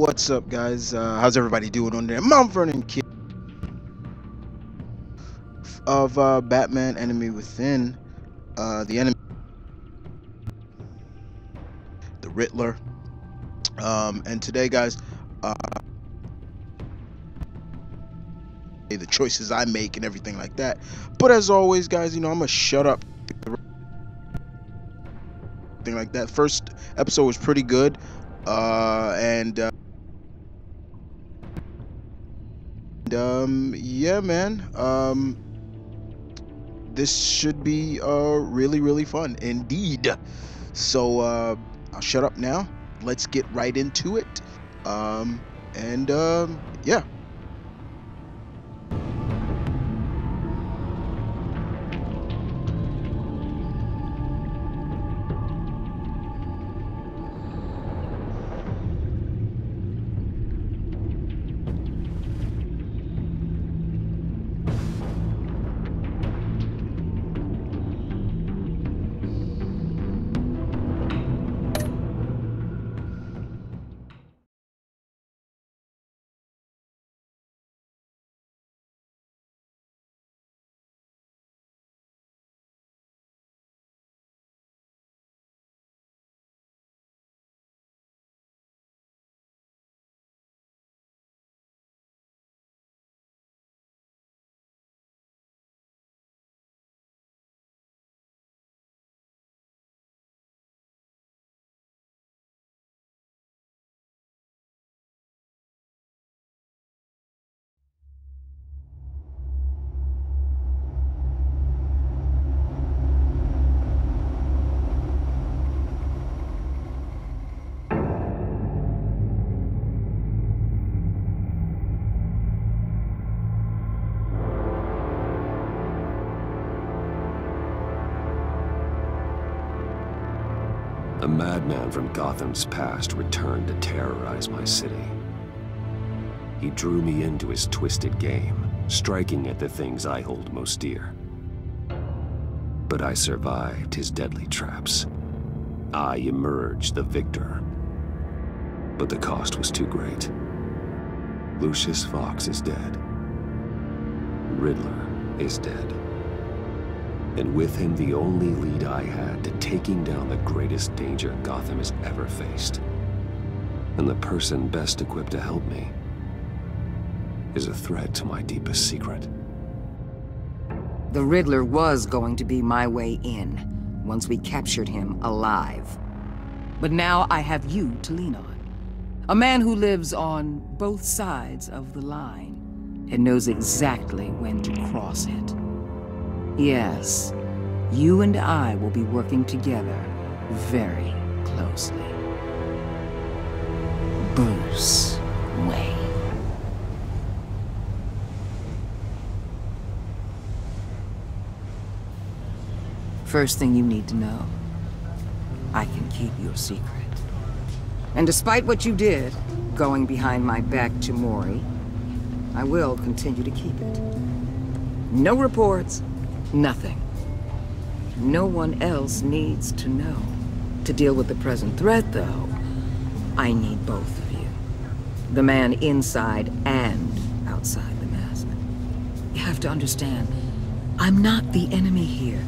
What's up, guys? How's everybody doing on there? Mount Vernon Kid of Batman Enemy Within, the enemy, the Riddler. And today, guys, the choices I make and everything like that. But as always, guys, you know, I'm gonna shut up. Thing like that. First episode was pretty good, yeah, man. This should be really fun indeed. So I'll shut up now. Let's get right into it. Yeah. A madman from Gotham's past returned to terrorize my city. He drew me into his twisted game, striking at the things I hold most dear. But I survived his deadly traps. I emerged the victor. But the cost was too great. Lucius Fox is dead. Riddler is dead. And with him, the only lead I had to taking down the greatest danger Gotham has ever faced. And the person best equipped to help me is a threat to my deepest secret. The Riddler was going to be my way in, once we captured him alive. But now I have you to lean on. A man who lives on both sides of the line and knows exactly when to cross it. Yes, you and I will be working together very closely. Bruce Wayne. First thing you need to know, I can keep your secret. And despite what you did, going behind my back to Mori, I will continue to keep it. No reports. Nothing. No one else needs to know. To deal with the present threat, though, I need both of you. The man inside and outside the mask. You have to understand, I'm not the enemy here.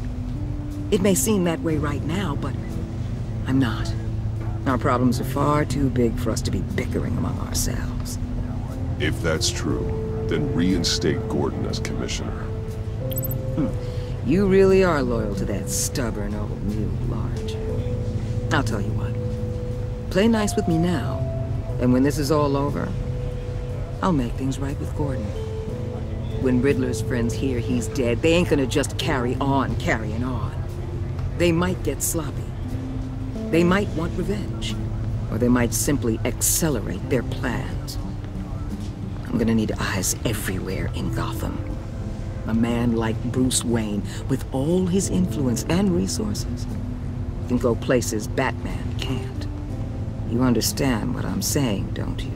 It may seem that way right now, but I'm not. Our problems are far too big for us to be bickering among ourselves. If that's true, then reinstate Gordon as commissioner. You really are loyal to that stubborn old mule, aren't you? I'll tell you what. Play nice with me now, and when this is all over, I'll make things right with Gordon. When Riddler's friends hear he's dead, they ain't gonna just carry on carrying on. They might get sloppy. They might want revenge. Or they might simply accelerate their plans. I'm gonna need eyes everywhere in Gotham. A man like Bruce Wayne, with all his influence and resources, can go places Batman can't. You understand what I'm saying, don't you?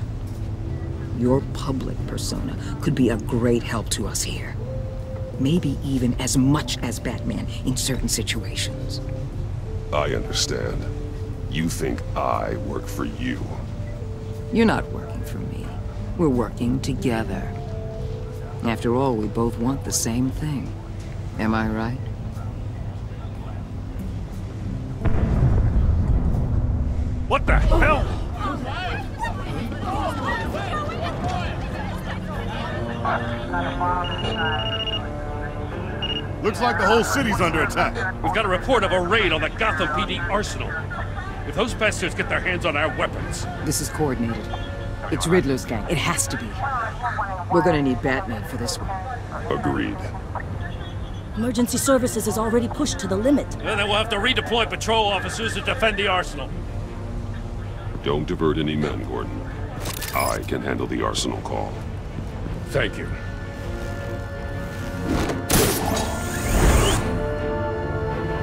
Your public persona could be a great help to us here. Maybe even as much as Batman in certain situations. I understand. You think I work for you. You're not working for me. We're working together. After all, we both want the same thing. Am I right? What the hell? Looks like the whole city's under attack. We've got a report of a raid on the Gotham PD arsenal. If those bastards get their hands on our weapons... This is coordinated. It's Riddler's gang. It has to be. We're gonna need Batman for this one. Agreed. Emergency services is already pushed to the limit. Then we'll have to redeploy patrol officers to defend the arsenal. Don't divert any men, Gordon. I can handle the arsenal call. Thank you.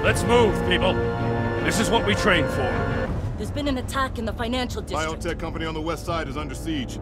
Let's move, people. This is what we trained for. There's been an attack in the financial district. Biotech company on the west side is under siege.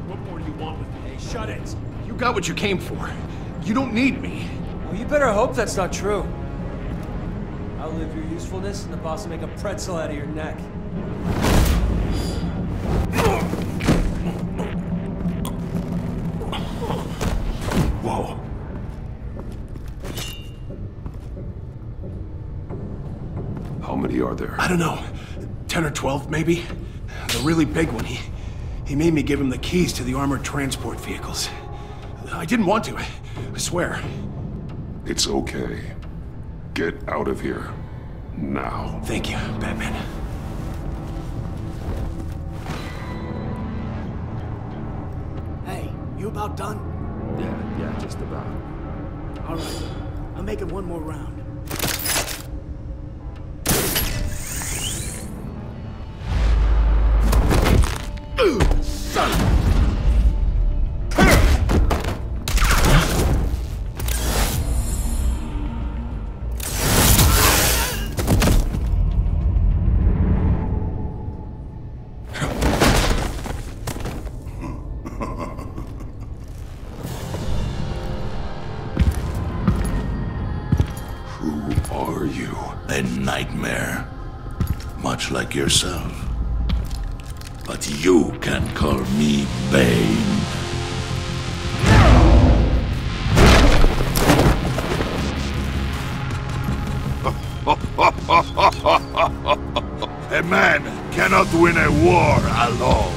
What more do you want with me? Hey, shut it. You got what you came for. You don't need me. Well, you better hope that's not true. I'll live your usefulness, and the boss will make a pretzel out of your neck. Whoa. How many are there? I don't know. 10 or 12, maybe? The really big one, he made me give him the keys to the armored transport vehicles. I didn't want to, I swear. It's okay. Get out of here. Now. Thank you, Batman. Hey, you about done? Yeah, just about. All right, I'm making one more round. Son! Who are you? A nightmare, much like yourself. But you can call me Bane. A man cannot win a war alone.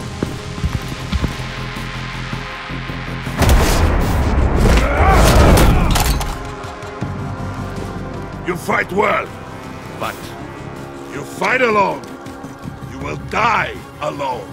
You fight well, but you fight alone, you will die alone.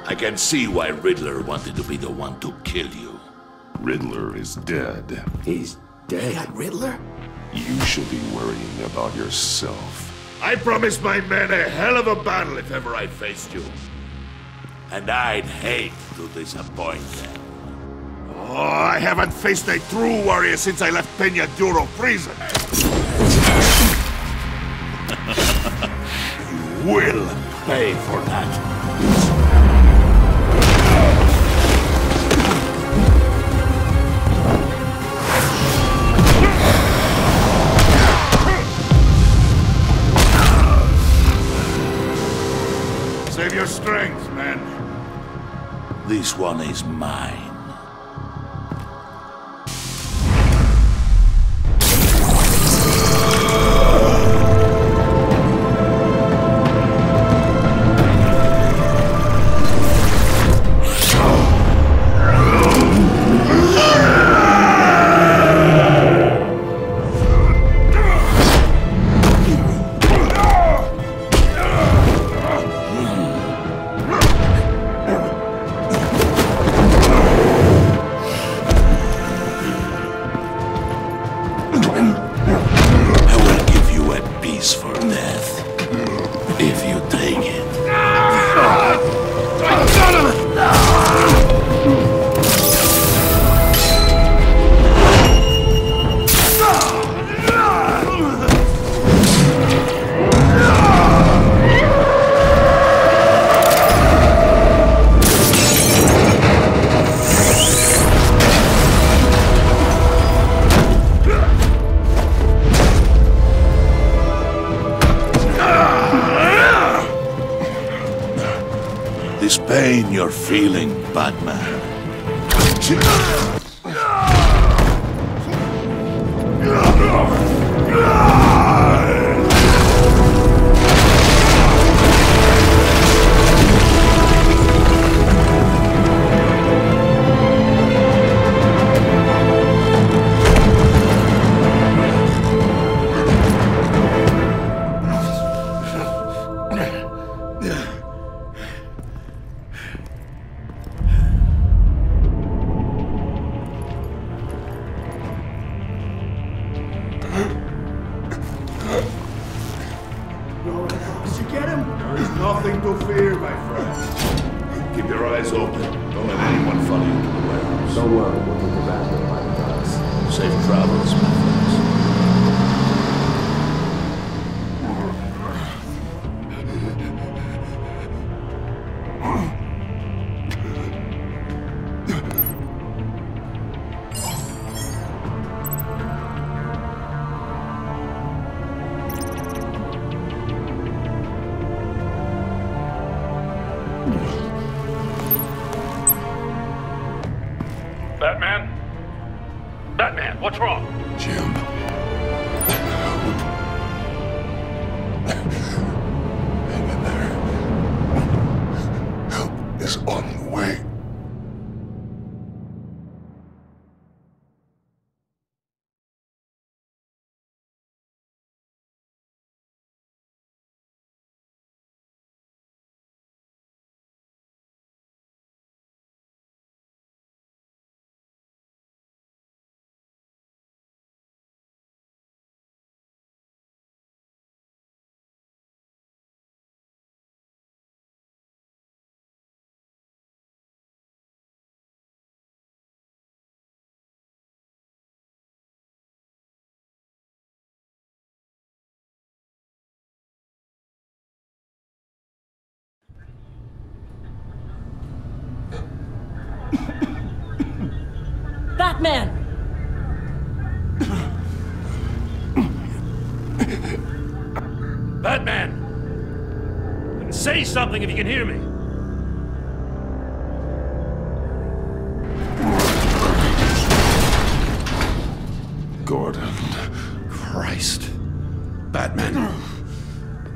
I can see why Riddler wanted to be the one to kill you. Riddler is dead. He's dead. Riddler? You should be worrying about yourself. I promised my men a hell of a battle if ever I faced you. And I'd hate to disappoint them. Oh, I haven't faced a true warrior since I left Peña Duro prison. You will pay for that. Save your strength, man. This one is mine. This pain you're feeling, Batman. Did you get him? There is nothing to fear, my friend. Keep your eyes open. Don't let anyone follow you to the warehouse. Don't worry, we'll take the bathroom by the guns. Safe travels, my friends. Batman? Batman, what's wrong? Jim. Hang in there. Help is on the way. Batman! Batman! Say something if you can hear me. Gordon. Christ. Batman.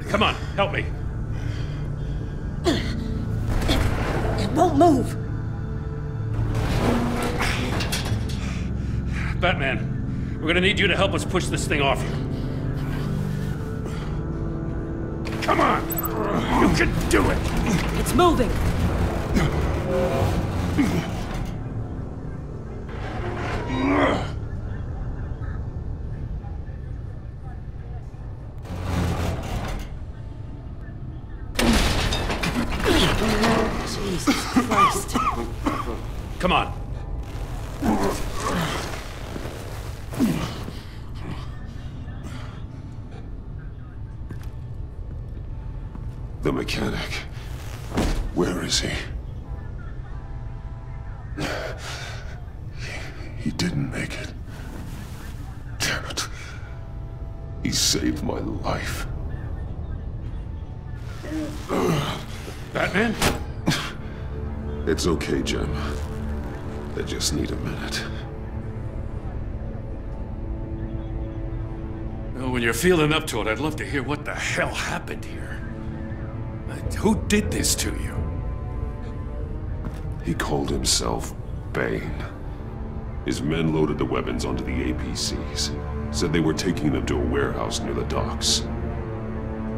Come on, help me. It won't move. Batman, we're gonna need you to help us push this thing off you. Come on! You can do it! It's moving. Jesus Christ. Come on. The mechanic. Where is he? He didn't make it. Damn it. He saved my life. Batman? It's okay, Jim. I just need a minute. Well, when you're feeling up to it, I'd love to hear what the hell happened here. Who did this to you? He called himself Bane. His men loaded the weapons onto the APCs. Said they were taking them to a warehouse near the docks.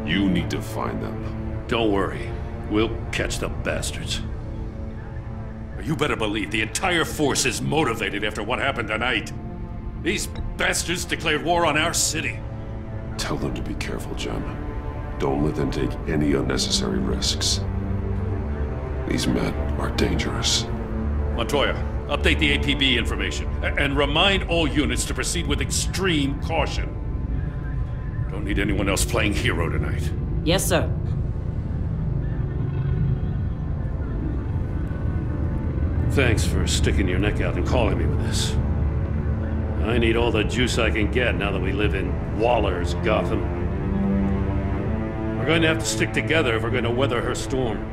You need to find them. Don't worry. We'll catch the bastards. You better believe the entire force is motivated after what happened tonight. These bastards declared war on our city. Tell them to be careful, Jim. Don't let them take any unnecessary risks. These men are dangerous. Montoya, update the APB information. And remind all units to proceed with extreme caution. Don't need anyone else playing hero tonight. Yes, sir. Thanks for sticking your neck out and calling me with this. I need all the juice I can get now that we live in Waller's Gotham. We're going to have to stick together if we're going to weather her storm.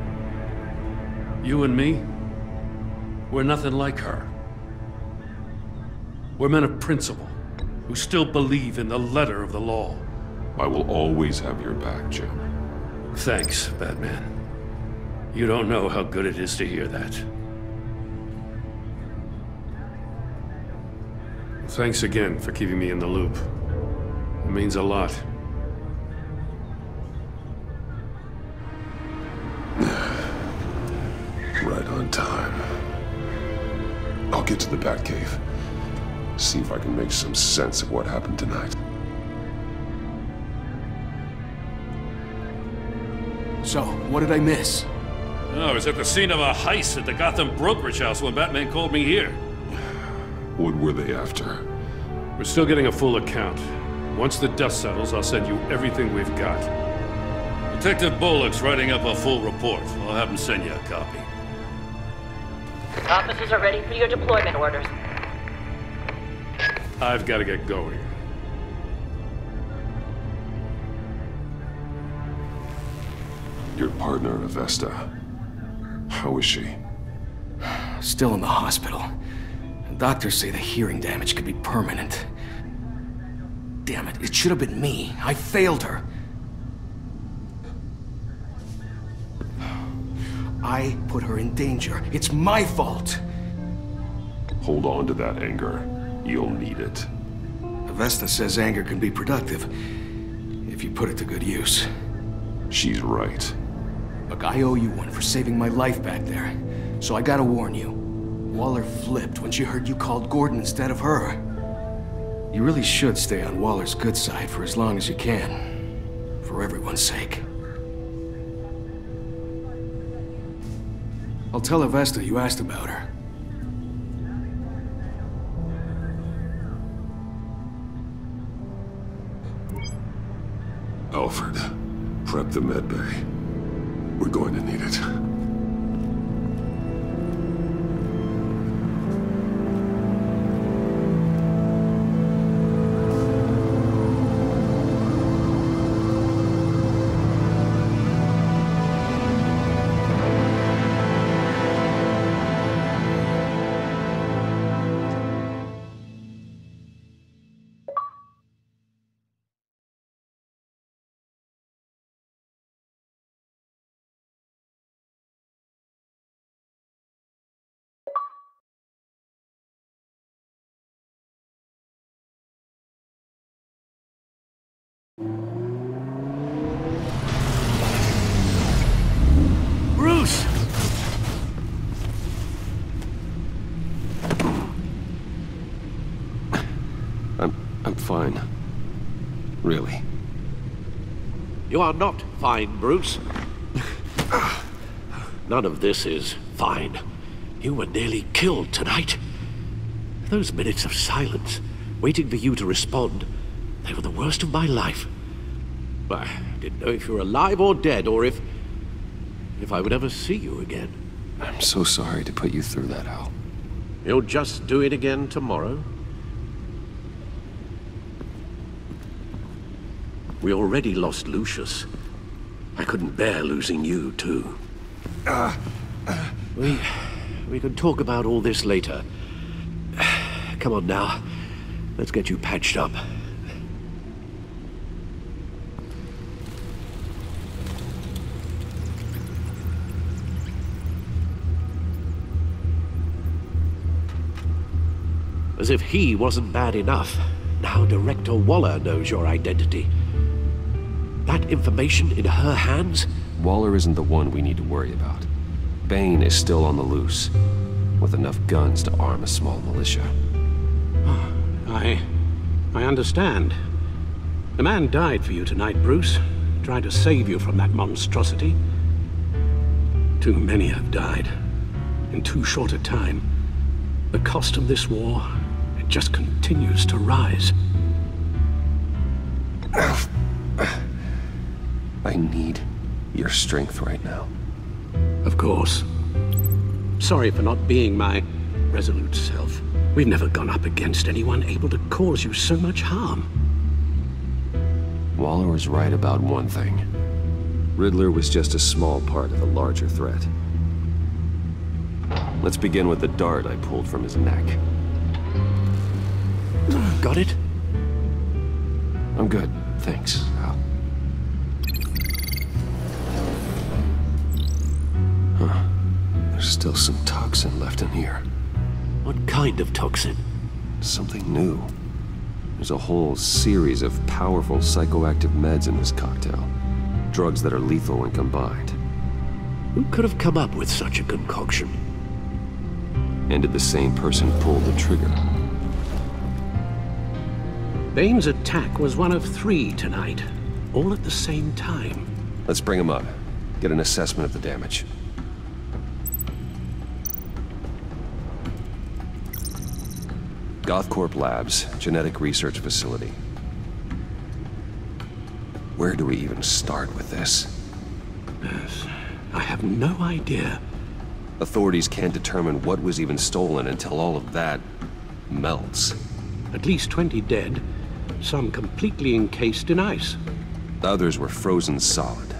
You and me, we're nothing like her. We're men of principle, who still believe in the letter of the law. I will always have your back, Jim. Thanks, Batman. You don't know how good it is to hear that. Thanks again for keeping me in the loop. It means a lot. Right on time. I'll get to the Batcave. See if I can make some sense of what happened tonight. So, what did I miss? Oh, I was at the scene of a heist at the Gotham brokerage house when Batman called me here. What were they after? We're still getting a full account. Once the dust settles, I'll send you everything we've got. Detective Bullock's writing up a full report. I'll have him send you a copy. Officers are ready for your deployment orders. I've got to get going. Your partner, Avesta. How is she? Still in the hospital. Doctors say the hearing damage could be permanent. Damn it, it should have been me. I failed her. I put her in danger. It's my fault. Hold on to that anger. You'll need it. Avesta says anger can be productive, if you put it to good use. She's right. Look, I owe you one for saving my life back there. So I gotta warn you. Waller flipped when she heard you called Gordon instead of her. You really should stay on Waller's good side for as long as you can. For everyone's sake. I'll tell Avesta you asked about her. Alfred, prep the med bay. We're going to need it. Bruce! I'm fine. Really. You are not fine, Bruce. None of this is fine. You were nearly killed tonight. Those minutes of silence, waiting for you to respond, they were the worst of my life. I didn't know if you were alive or dead, or if I would ever see you again. I'm so sorry to put you through that, Al. You'll just do it again tomorrow? We already lost Lucius. I couldn't bear losing you, too. We can talk about all this later. Come on now. Let's get you patched up. As if he wasn't bad enough, now Director Waller knows your identity. That information in her hands? Waller isn't the one we need to worry about. Bane is still on the loose, with enough guns to arm a small militia. I understand. The man died for you tonight, Bruce. Tried to save you from that monstrosity. Too many have died. In too short a time. The cost of this war, it just continues to rise. I need your strength right now. Of course. Sorry for not being my resolute self. We've never gone up against anyone able to cause you so much harm. Waller was right about one thing. Riddler was just a small part of a larger threat. Let's begin with the dart I pulled from his neck. Got it? I'm good, thanks, Al. Huh. There's still some toxin left in here. What kind of toxin? Something new. There's a whole series of powerful psychoactive meds in this cocktail. Drugs that are lethal when combined. Who could have come up with such a concoction? And did the same person pull the trigger? Bane's attack was one of 3 tonight, all at the same time. Let's bring him up. Get an assessment of the damage. Gothcorp Labs, genetic research facility. Where do we even start with this? Yes, I have no idea. Authorities can't determine what was even stolen until all of that melts. At least 20 dead, some completely encased in ice. Others were frozen solid.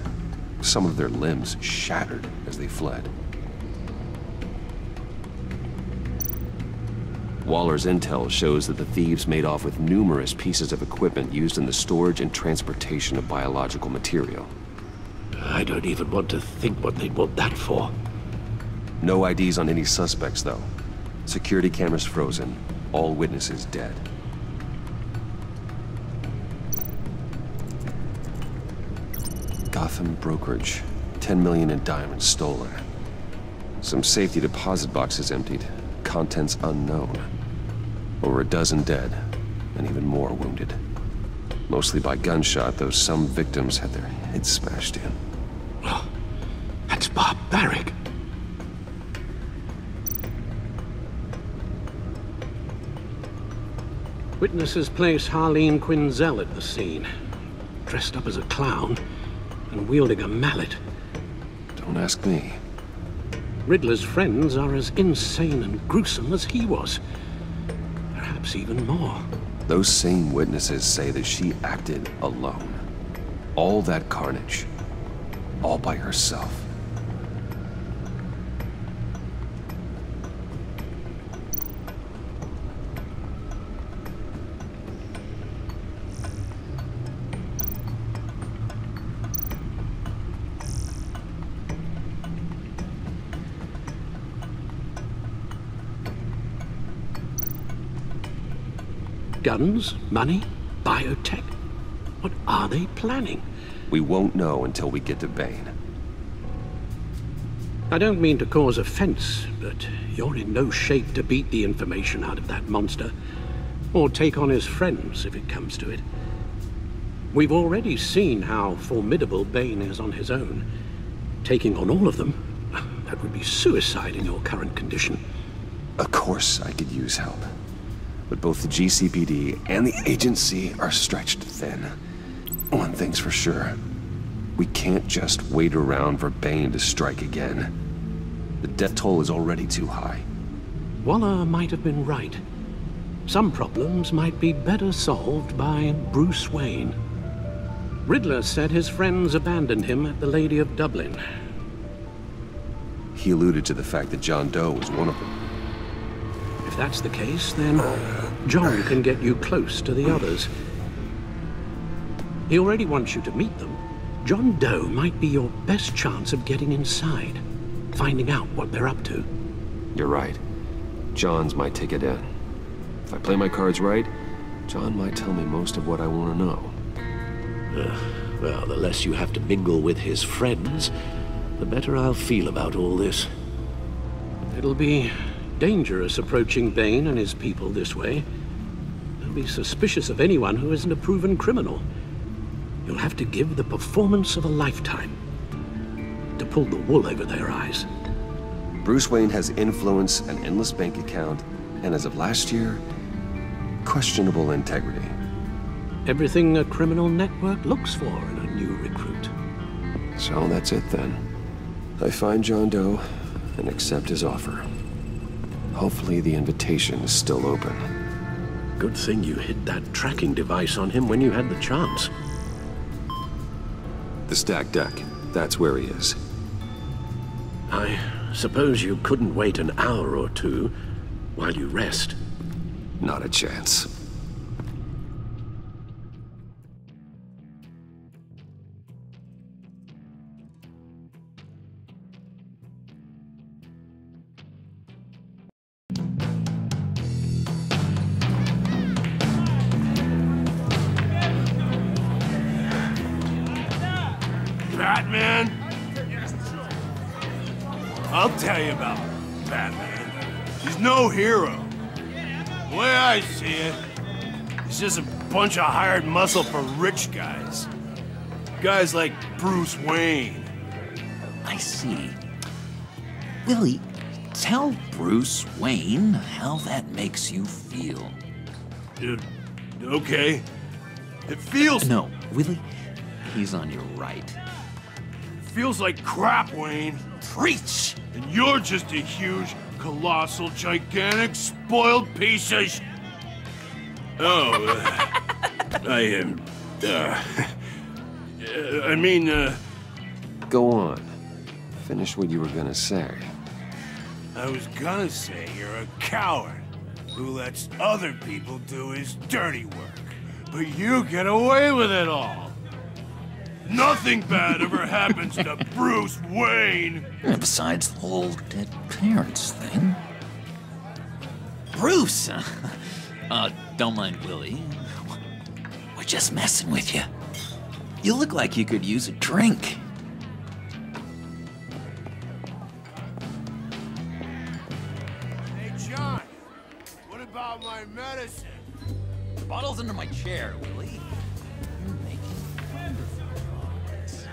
Some of their limbs shattered as they fled. Waller's intel shows that the thieves made off with numerous pieces of equipment used in the storage and transportation of biological material. I don't even want to think what they'd want that for. No IDs on any suspects, though. Security cameras frozen. All witnesses dead. Gotham brokerage. 10 million in diamonds stolen. Some safety deposit boxes emptied. Contents unknown. Over a dozen dead, and even more wounded. Mostly by gunshot, though some victims had their heads smashed in. Oh, that's barbaric. Witnesses place Harley Quinzel at the scene, dressed up as a clown and wielding a mallet. Don't ask me. Riddler's friends are as insane and gruesome as he was. Perhaps even more. Those same witnesses say that she acted alone. All that carnage. All by herself. Guns, money, biotech. What are they planning? We won't know until we get to Bane. I don't mean to cause offense, but you're in no shape to beat the information out of that monster, or take on his friends if it comes to it. We've already seen how formidable Bane is on his own. Taking on all of them, that would be suicide in your current condition. Of course I could use help. But both the GCPD and the agency are stretched thin. One thing's for sure. We can't just wait around for Bane to strike again. The death toll is already too high. Waller might have been right. Some problems might be better solved by Bruce Wayne. Riddler said his friends abandoned him at the Lady of Dublin. He alluded to the fact that John Doe was one of them. If that's the case, then John can get you close to the others. He already wants you to meet them. John Doe might be your best chance of getting inside, finding out what they're up to. You're right. John's my ticket in. If I play my cards right, John might tell me most of what I want to know. Well, the less you have to mingle with his friends, the better I'll feel about all this. It'll be dangerous approaching Bane and his people this way. They'll be suspicious of anyone who isn't a proven criminal. You'll have to give the performance of a lifetime to pull the wool over their eyes. Bruce Wayne has influence, an endless bank account, and as of last year, questionable integrity. Everything a criminal network looks for in a new recruit. So that's it then. I find John Doe and accept his offer. Hopefully the invitation is still open. Good thing you hid that tracking device on him when you had the chance. The stacked deck, that's where he is. I suppose you couldn't wait an hour or two while you rest? Not a chance. Batman? I'll tell you about Batman. He's no hero. The way I see it, he's just a bunch of hired muscle for rich guys. Guys like Bruce Wayne. I see. Willie, tell Bruce Wayne how that makes you feel. Okay. It feels... No, Willie, he's on your right. Feels like crap, Wayne. Preach! And you're just a huge, colossal, gigantic, spoiled piece of Go on. Finish what you were gonna say. I was gonna say you're a coward who lets other people do his dirty work. But you get away with it all. Nothing bad ever happens to Bruce Wayne. Besides the whole dead parents thing. Bruce! Don't mind Willie. We're just messing with you. You look like you could use a drink. Hey, John. What about my medicine? The bottle's under my chair, Willie. You're making wonderful progress.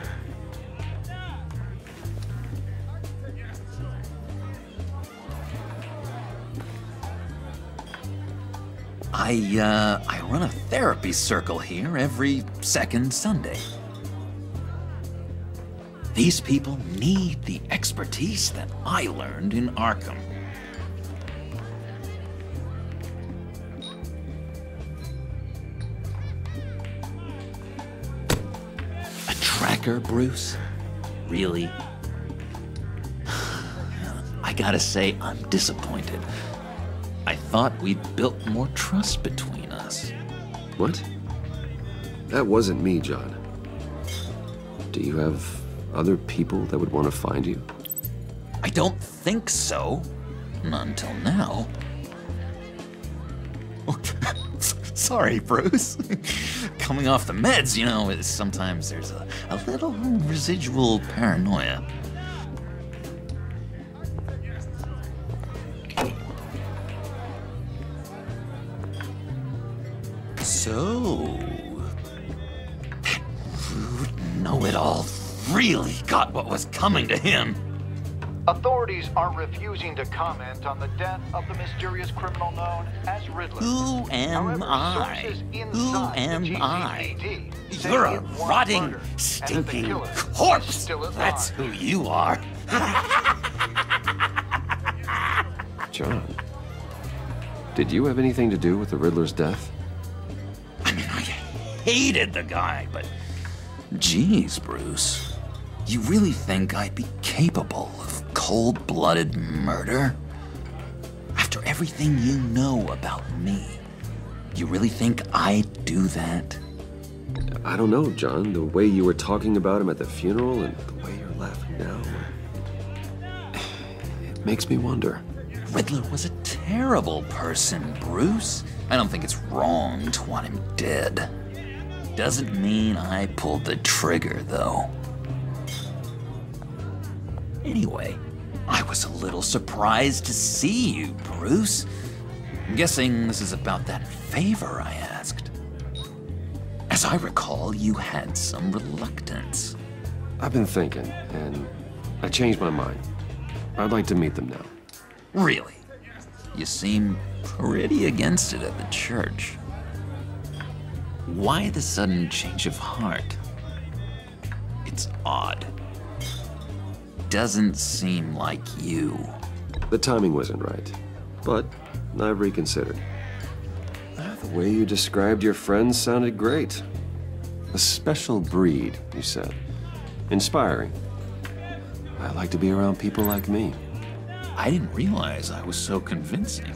I run a therapy circle here every second Sunday. These people need the expertise that I learned in Arkham. A tracker, Bruce? Really? I gotta say, I'm disappointed. I thought we'd built more trust between us. What? That wasn't me, John. Do you have other people that would want to find you? I don't think so. Not until now. Sorry, Bruce. Coming off the meds, you know, sometimes there's a little residual paranoia. So, that rude know-it-all really got what was coming to him. Authorities are refusing to comment on the death of the mysterious criminal known as Riddler. Who am However, I? sources Who inside am the I? GCPD say You're a it was rotting, murder, and that the stinking killer is corpse. still at That's large. who you are. John, did you have anything to do with the Riddler's death? I mean, I hated the guy, but... Jeez, Bruce. You really think I'd be capable of cold-blooded murder? After everything you know about me, you really think I'd do that? I don't know, John. The way you were talking about him at the funeral and the way you're laughing now... It makes me wonder. Riddler was a terrible person, Bruce. I don't think it's wrong to want him dead. Doesn't mean I pulled the trigger, though. Anyway, I was a little surprised to see you, Bruce. I'm guessing this is about that favor I asked. As I recall, you had some reluctance. I've been thinking, and I changed my mind. I'd like to meet them now. Really? You seem pretty against it at the church. Why the sudden change of heart? It's odd. Doesn't seem like you. The timing wasn't right, but I've reconsidered. The way you described your friends sounded great. A special breed, you said. Inspiring. I like to be around people like me. I didn't realize I was so convincing.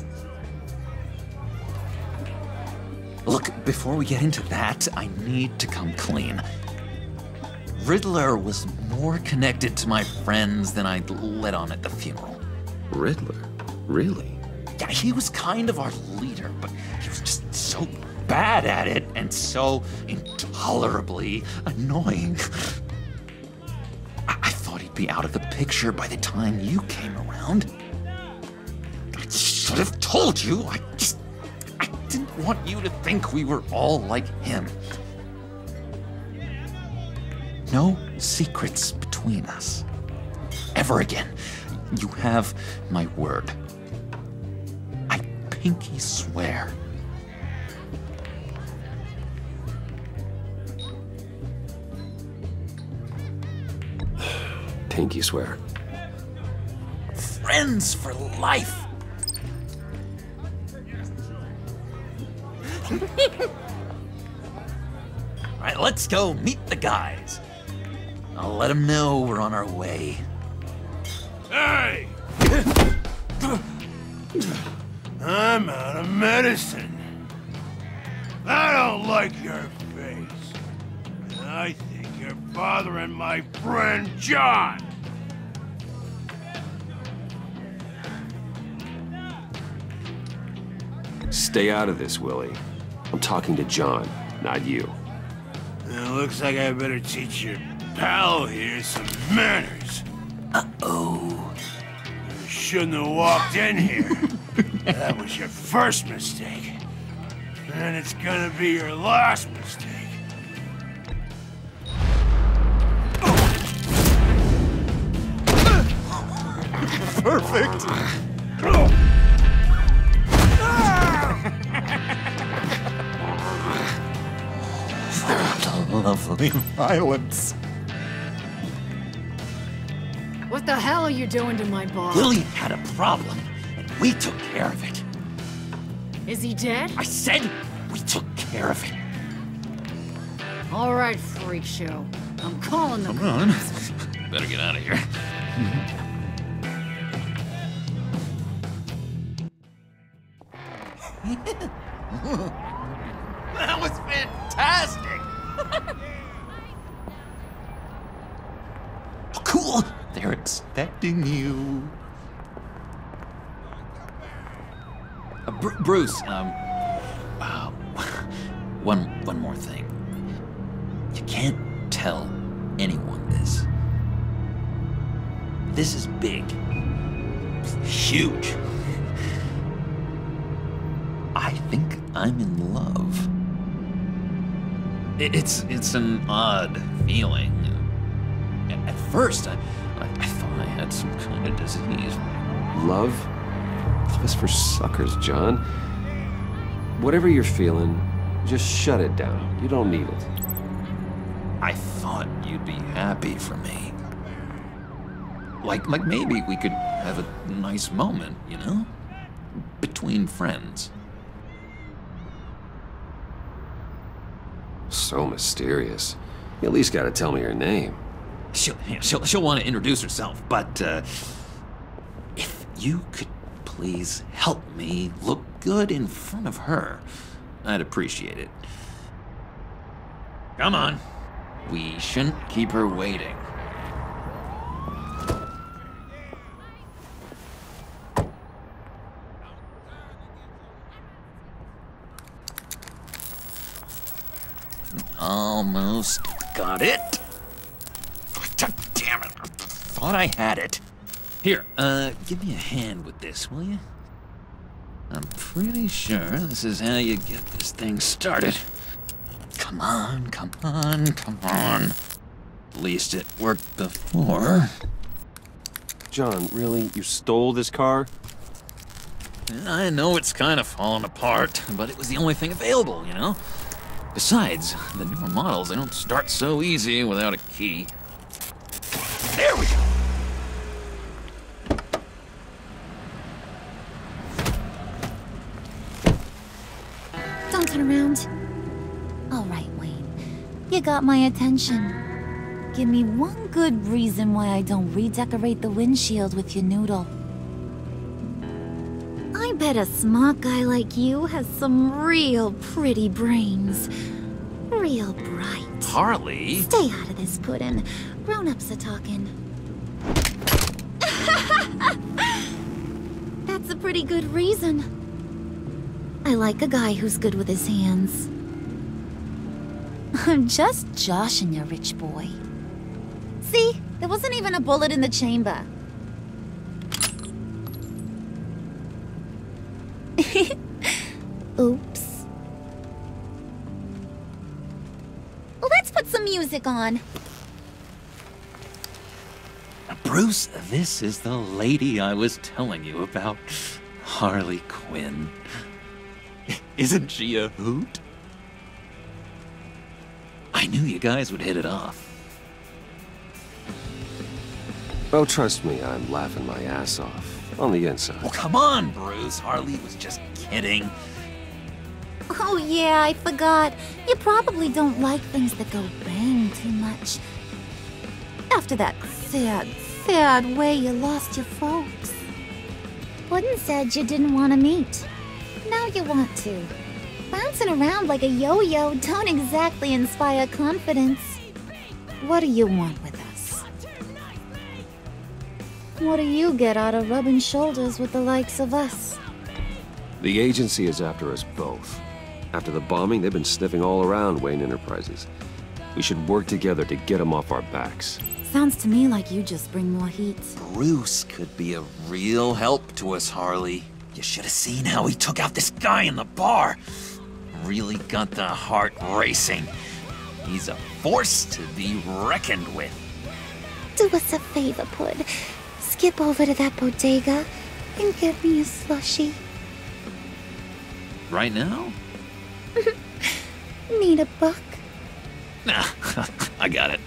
Look, before we get into that, I need to come clean. Riddler was more connected to my friends than I'd let on at the funeral. Riddler? Really? Yeah, he was kind of our leader, but he was just so bad at it and so intolerably annoying. I thought he'd be out of the picture by the time you came around. I should have told you. I didn't want you to think we were all like him. No secrets between us. Ever again. You have my word. I pinky swear. Pinky swear. Friends for life. All right, let's go meet the guys. I'll let them know we're on our way. Hey! I'm out of medicine. I don't like your face. And I think you're bothering my friend John. Stay out of this, Willie. I'm talking to John, not you. It looks like I better teach your pal here some manners. Uh-oh. You shouldn't have walked in here. That was your first mistake. And it's gonna be your last mistake. Perfect. Lovely violence. What the hell are you doing to my boss? Willie had a problem, and we took care of it. Is he dead? I said we took care of it. All right, freak show. I'm calling the Come on. Better get out of here. That was fantastic! Oh, cool! They're expecting you. Bruce, one more thing. You can't tell anyone this. This is big. Huge. I think I'm in love. It's an odd feeling. At first, I thought I had some kind of disease. Love? Love is for suckers, John. Whatever you're feeling, just shut it down. You don't need it. I thought you'd be happy for me. Like maybe we could have a nice moment, you know? Between friends. So mysterious. You at least gotta tell me her name. She'll want to introduce herself, but if you could please help me look good in front of her, I'd appreciate it. Come on. We shouldn't keep her waiting. Almost got it. God damn it. I thought I had it. Here, give me a hand with this, will you? I'm pretty sure this is how you get this thing started. Come on, come on, come on. At least it worked before. John, really? You stole this car? I know it's kind of falling apart, but it was the only thing available, you know? Besides, the newer models, they don't start so easy without a key. There we go! Don't turn around. All right, Wayne. You got my attention. Give me one good reason why I don't redecorate the windshield with your noodle. I bet a smart guy like you has some real pretty brains. Real bright. Harley? Stay out of this, Puddin'. Grown-ups are talking. That's a pretty good reason. I like a guy who's good with his hands. I'm just joshing you, rich boy. See? There wasn't even a bullet in the chamber. Oops. Let's put some music on. Bruce, this is the lady I was telling you about. Harley Quinn. Isn't she a hoot? I knew you guys would hit it off. Oh, trust me, I'm laughing my ass off. On the inside. Oh, come on, Bruce. Harley was just kidding. Oh yeah, I forgot. You probably don't like things that go bang too much. After that sad way you lost your folks. Puddin' said you didn't want to meet. Now you want to. Bouncing around like a yo-yo don't exactly inspire confidence. What do you want with us? What do you get out of rubbing shoulders with the likes of us? The agency is after us both. After the bombing, they've been sniffing all around Wayne Enterprises. We should work together to get them off our backs. Sounds to me like you just bring more heat. Bruce could be a real help to us, Harley. You should have seen how he took out this guy in the bar. Really got the heart racing. He's a force to be reckoned with. Do us a favor, Pud. Skip over to that bodega and get me a slushie. Right now? Need a buck? Nah, I got it.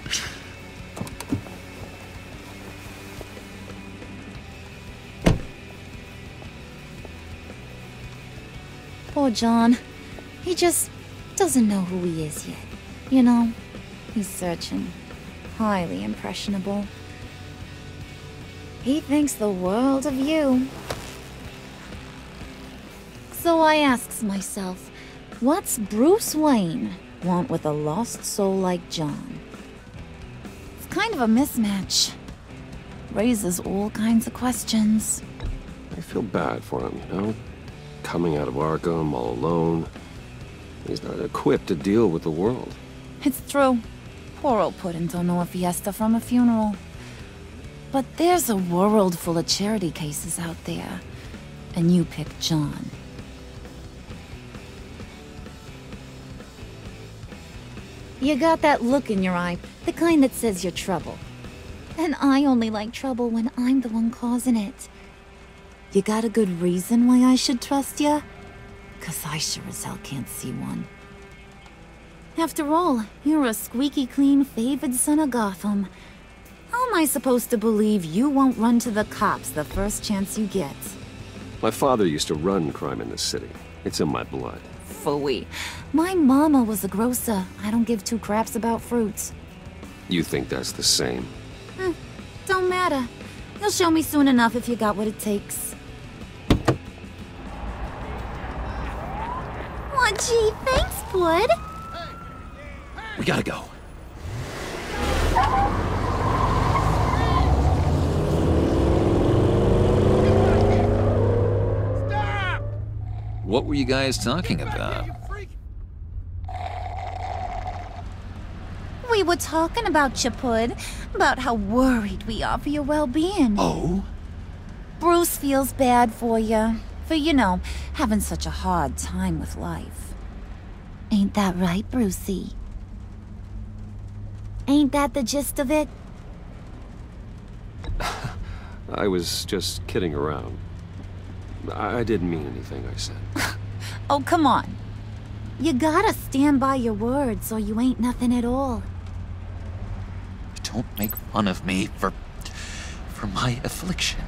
Poor John. He just doesn't know who he is yet. You know, he's searching. Highly impressionable. He thinks the world of you. So I asks myself, what's Bruce Wayne want with a lost soul like John? It's kind of a mismatch. Raises all kinds of questions. I feel bad for him, you know? Coming out of Arkham all alone. He's not equipped to deal with the world. It's true. Poor old Puddin' don't know a fiesta from a funeral. But there's a world full of charity cases out there. And you pick John. You got that look in your eye, the kind that says you're trouble. And I only like trouble when I'm the one causing it. You got a good reason why I should trust you? 'Cause I sure as hell can't see one. After all, you're a squeaky clean favored son of Gotham. How am I supposed to believe you won't run to the cops the first chance you get? My father used to run crime in this city. It's in my blood. Phooey. My mama was a grocer. I don't give two craps about fruits. You think that's the same? Don't matter. You'll show me soon enough if you got what it takes. Aw, gee, thanks, Bud. We gotta go. What were you guys talking about? We were talking about you, Pud. About how worried we are for your well-being. Oh? Bruce feels bad for you. For, you know, having such a hard time with life. Ain't that right, Brucey? Ain't that the gist of it? I was just kidding around. I didn't mean anything I said. Oh, come on. You gotta stand by your words or you ain't nothing at all. Don't make fun of me for my affliction.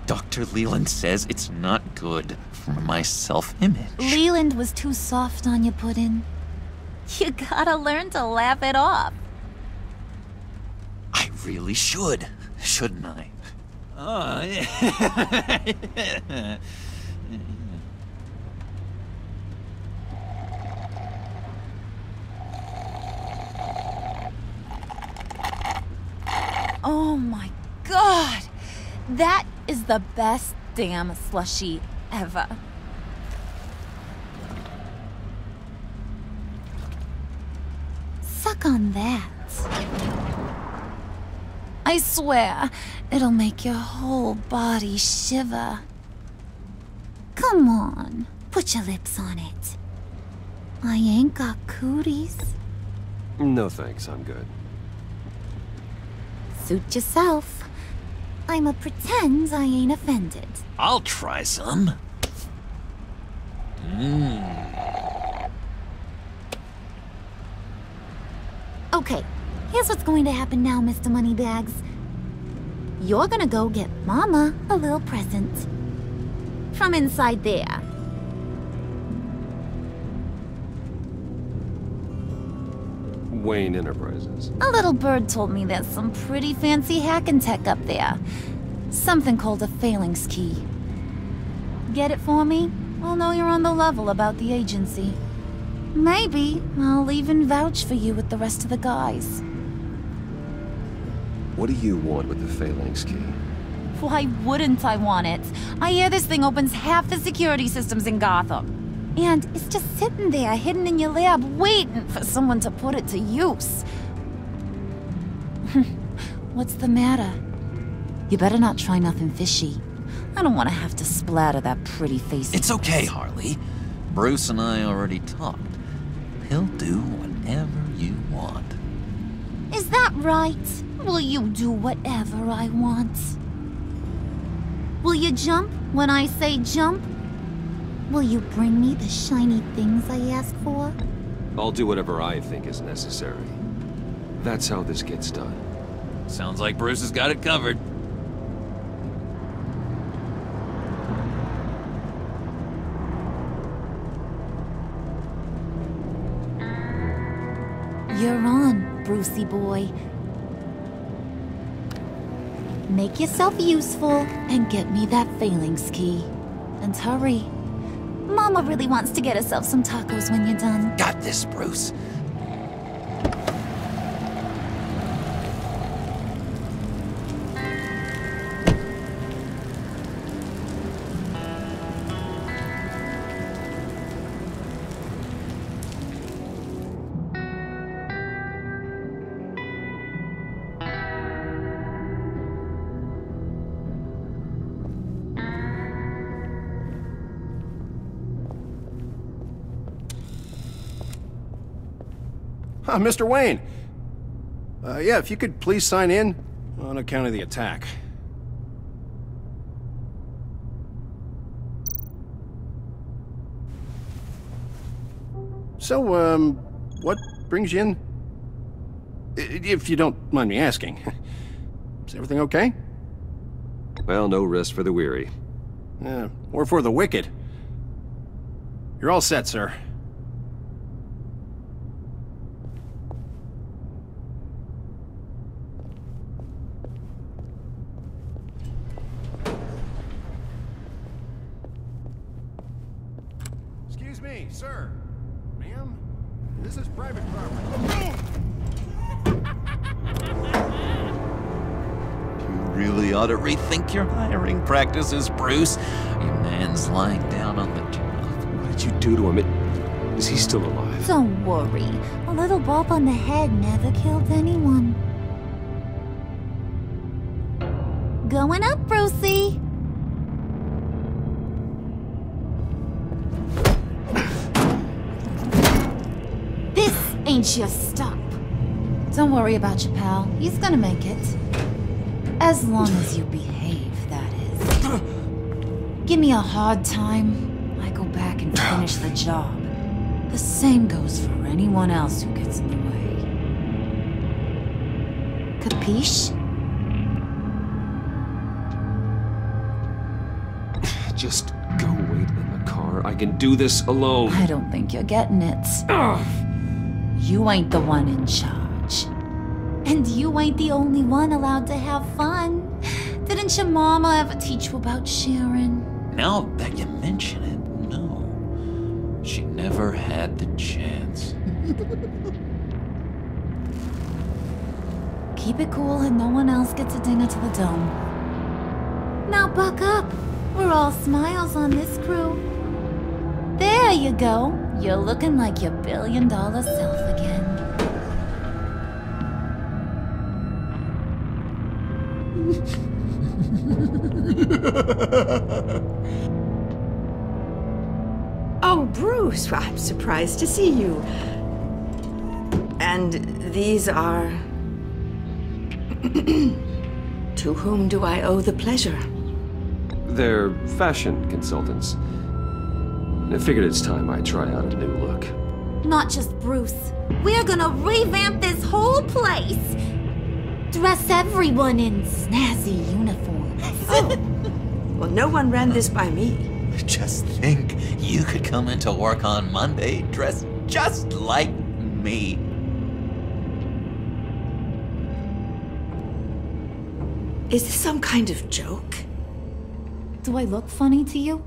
Dr. Leland says it's not good for my self-image. Leland was too soft on you, Puddin'. You gotta learn to laugh it off. I really should, shouldn't I? Oh my god! That is the best damn slushie ever. Suck on that. I swear, it'll make your whole body shiver. Come on, put your lips on it. I ain't got cooties. No thanks, I'm good. Suit yourself. I'ma pretend I ain't offended. I'll try some. Okay, here's what's going to happen now, Mr. Moneybags. You're gonna go get Mama a little present. From inside there. Wayne Enterprises. A little bird told me there's some pretty fancy hacking tech up there. Something called a phalanx key. Get it for me? I'll know you're on the level about the agency. Maybe I'll even vouch for you with the rest of the guys. What do you want with the phalanx key? Why wouldn't I want it? I hear this thing opens half the security systems in Gotham. And it's just sitting there, hidden in your lab, waiting for someone to put it to use. What's the matter? You better not try nothing fishy. I don't want to have to splatter that pretty face. It's okay, Harley. Bruce and I already talked. He'll do whatever you want. Is that right? Will you do whatever I want? Will you jump when I say jump? Will you bring me the shiny things I ask for? I'll do whatever I think is necessary. That's how this gets done. Sounds like Bruce has got it covered. You're on, Brucey boy. Make yourself useful and get me that phalanx key. And hurry. Mama really wants to get herself some tacos when you're done. Got this, Bruce. Mr. Wayne. Yeah, if you could please sign in. On account of the attack. So, what brings you in? If you don't mind me asking. Is everything okay? Well, no rest for the weary. Or for the wicked. You're all set, sir. Excuse me, sir. Ma'am? This is private property. You really ought to rethink your hiring practices, Bruce. Your man's lying down on the job. What did you do to him? Is he still alive? Don't worry. A little bump on the head never killed anyone. Going up, Brucey. This ain't your stop. Don't worry about your pal. He's gonna make it. As long as you behave, that is. Give me a hard time, I go back and finish the job. The same goes for anyone else who gets in the way. Capiche? Just go wait in the car. I can do this alone. I don't think you're getting it. You ain't the one in charge. And you ain't the only one allowed to have fun. Didn't your mama ever teach you about sharing? Now that you mention it, no. She never had the chance. Keep it cool and no one else gets a dinger to the dome. Now buck up. We're all smiles on this crew. There you go. You're looking like your billion-dollar self again. Oh, Bruce, I'm surprised to see you. And these are... To whom do I owe the pleasure? They're fashion consultants. I figured it's time I try out a new look. Not just Bruce. We're gonna revamp this whole place. Dress everyone in snazzy uniforms. Oh. Well, no one ran this by me. Just think, you could come into work on Monday dressed just like me. Is this some kind of joke? Do I look funny to you?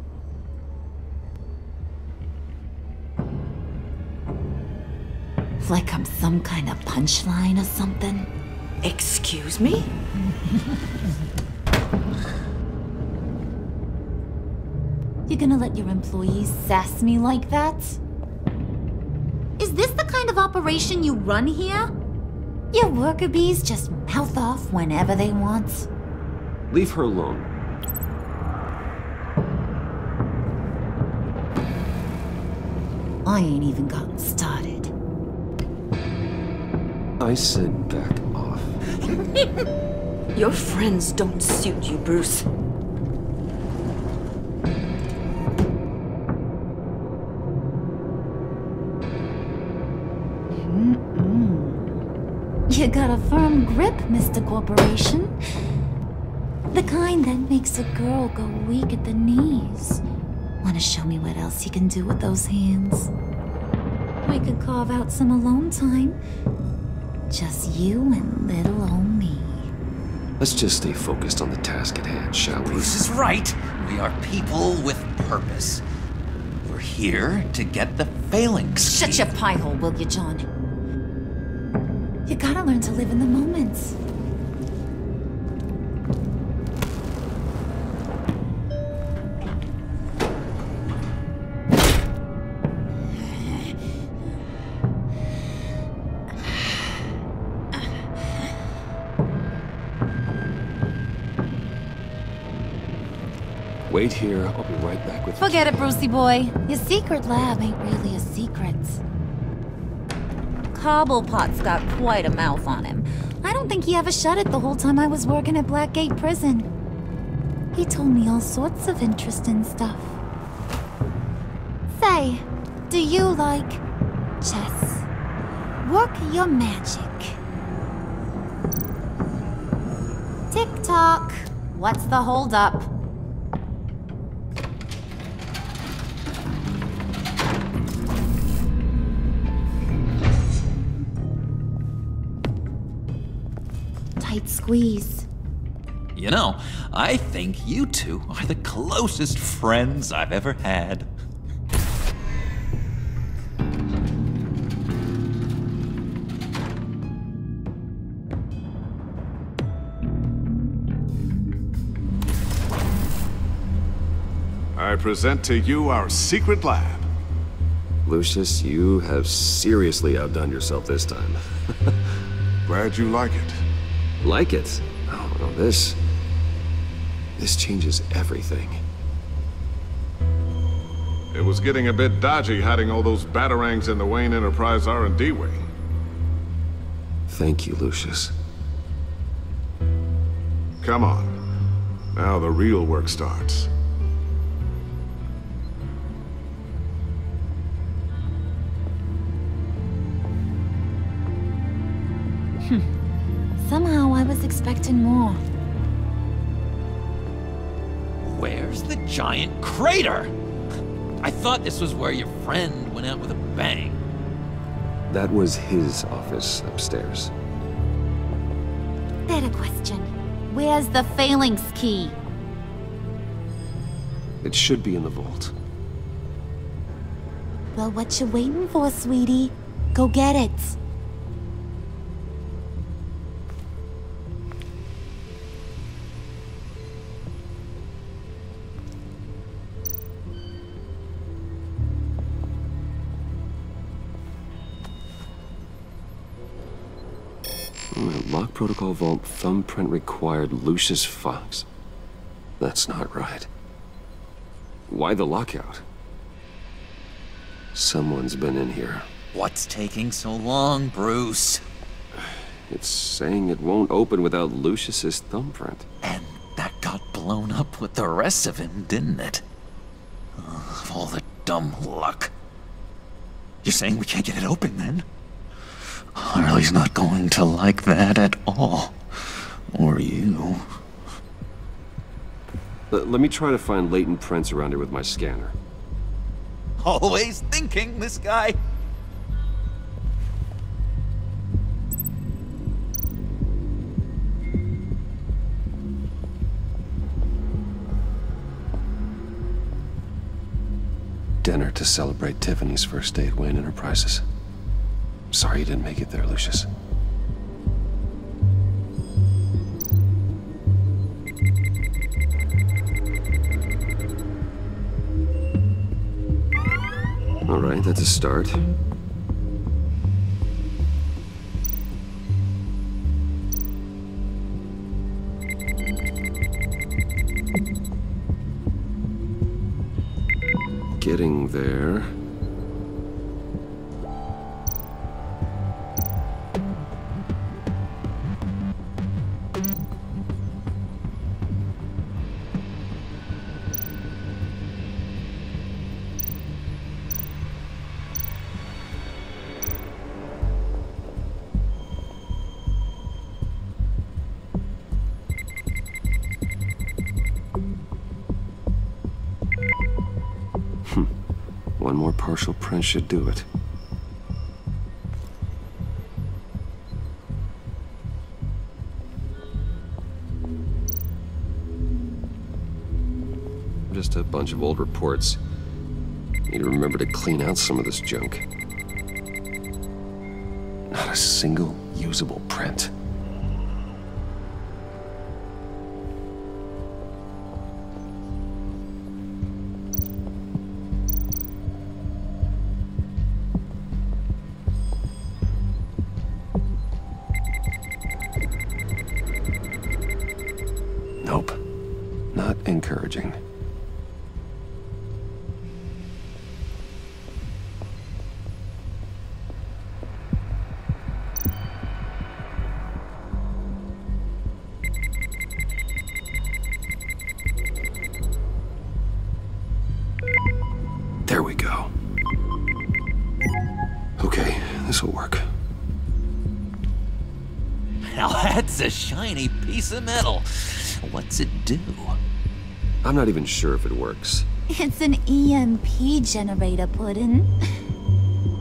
Like I'm some kind of punchline or something? Excuse me? You gonna let your employees sass me like that? Is this the kind of operation you run here? Your worker bees just mouth off whenever they want? Leave her alone. I ain't even gotten started. I said back off. Your friends don't suit you, Bruce. You got a firm grip, Mr. Corporation. The kind that makes a girl go weak at the knees. Wanna show me what else you can do with those hands? We could carve out some alone time. Just you and little old me. Let's just stay focused on the task at hand, shall we? Bruce is right. We are people with purpose. We're here to get the failing. Shut your pie hole, will you, John? You gotta learn to live in the moment. Wait here, I'll be right back with you. Forget it, Brucey boy. Your secret lab ain't really a secret. Cobblepot's got quite a mouth on him. I don't think he ever shut it the whole time I was working at Blackgate Prison. He told me all sorts of interesting stuff. Say, do you like chess? Work your magic. Tick-tock. What's the holdup? Tight squeeze. You know, I think you two are the closest friends I've ever had. I present to you our secret lab. Lucius, you have seriously outdone yourself this time. Glad you like it. Like it? Oh, no, this changes everything. It was getting a bit dodgy hiding all those batarangs in the Wayne Enterprise R&D wing. Thank you, Lucius. Come on. Now the real work starts. Somehow I was expecting more. Where's the giant crater? I thought this was where your friend went out with a bang. That was his office upstairs. Better question. Where's the phalanx key? It should be in the vault. Well, what you waiting for, sweetie? Go get it. Lock protocol vault thumbprint required Lucius Fox. That's not right. Why the lockout? Someone's been in here. What's taking so long, Bruce? It's saying it won't open without Lucius's thumbprint. And that got blown up with the rest of him, didn't it? Of all the dumb luck. You're saying we can't get it open, then? Harley's not going to like that at all. Or you. Let me try to find latent prints around here with my scanner. Always thinking, this guy. Dinner to celebrate Tiffany's first day at Wayne Enterprises. Sorry you didn't make it there, Lucius. All right, that's a start. Getting there. One more partial print should do it. Just a bunch of old reports. Need to remember to clean out some of this junk. Not a single usable print. Nope. Not encouraging. this'll work. Now that's a shiny piece of metal. What's it do? I'm not even sure if it works. It's an EMP generator, Puddin'.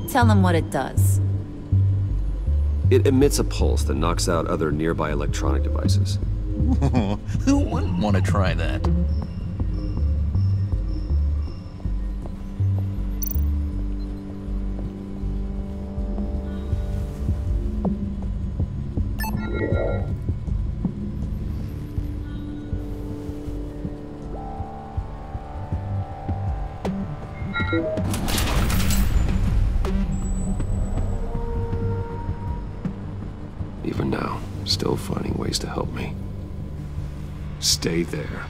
Tell him what it does. It emits a pulse that knocks out other nearby electronic devices. Who wouldn't want to try that? Even now, still finding ways to help me. Stay there.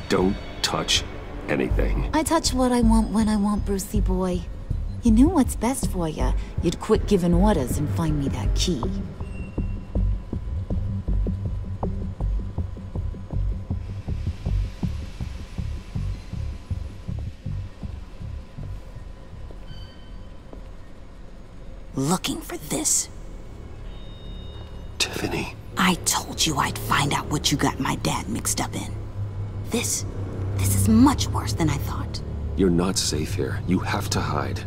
Don't touch anything. I touch what I want when I want, Brucey boy. You knew what's best for you. You'd quit giving orders and find me that key. Looking for this. Tiffany. I told you I'd find out what you got my dad mixed up in. This is much worse than I thought. You're not safe here. You have to hide.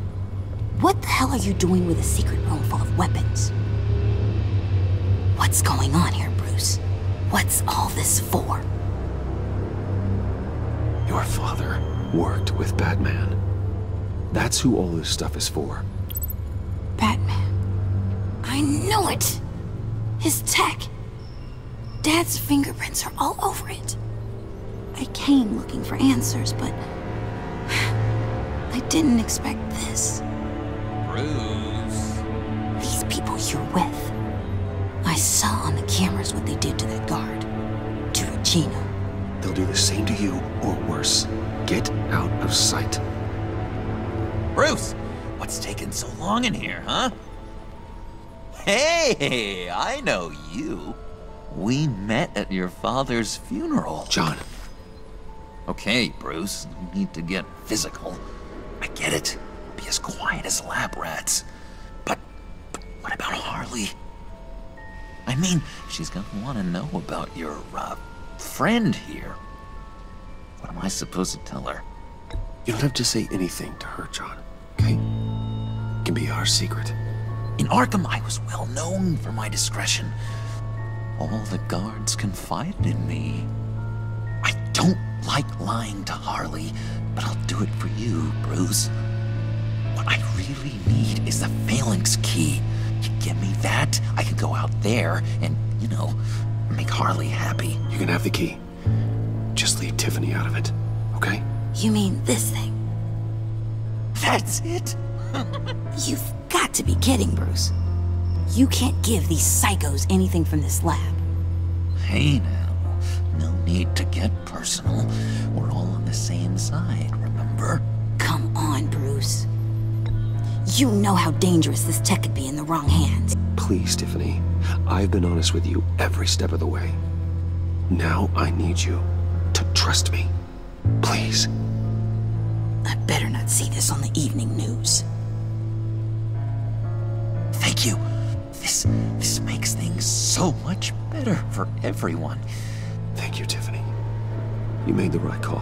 What the hell are you doing with a secret room full of weapons? What's going on here, Bruce? What's all this for? Your father worked with Batman. That's who all this stuff is for. Batman. I knew it! His tech. Dad's fingerprints are all over it. I came looking for answers, but I didn't expect this. Bruce. These people you're with. I saw on the cameras what they did to that guard. To Regina. They'll do the same to you, or worse. Get out of sight. Bruce, what's taking so long in here, huh? Hey, I know you. We met at your father's funeral. John. Okay, Bruce, no need to get physical. I get it. Be as quiet as lab rats. But what about Harley? I mean, she's gonna want to know about your, friend here. What am I supposed to tell her? You don't have to say anything to her, John, okay? It can be our secret. In Arkham, I was well known for my discretion. All the guards confided in me. I don't like lying to Harley, but I'll do it for you, Bruce. What I really need is the phalanx key. You give me that, I can go out there and, you know, make Harley happy. You can have the key. Just leave Tiffany out of it, okay? You mean this thing? That's it? You've got to be kidding, Bruce. You can't give these psychos anything from this lab. Hey now, no need to get personal. We're all on the same side, remember? Come on, Bruce. You know how dangerous this tech could be in the wrong hands. Please, Tiffany. I've been honest with you every step of the way. Now I need you to trust me. Please. I better not see this on the evening news. Thank you. This makes things so much better for everyone. Thank you, Tiffany. You made the right call.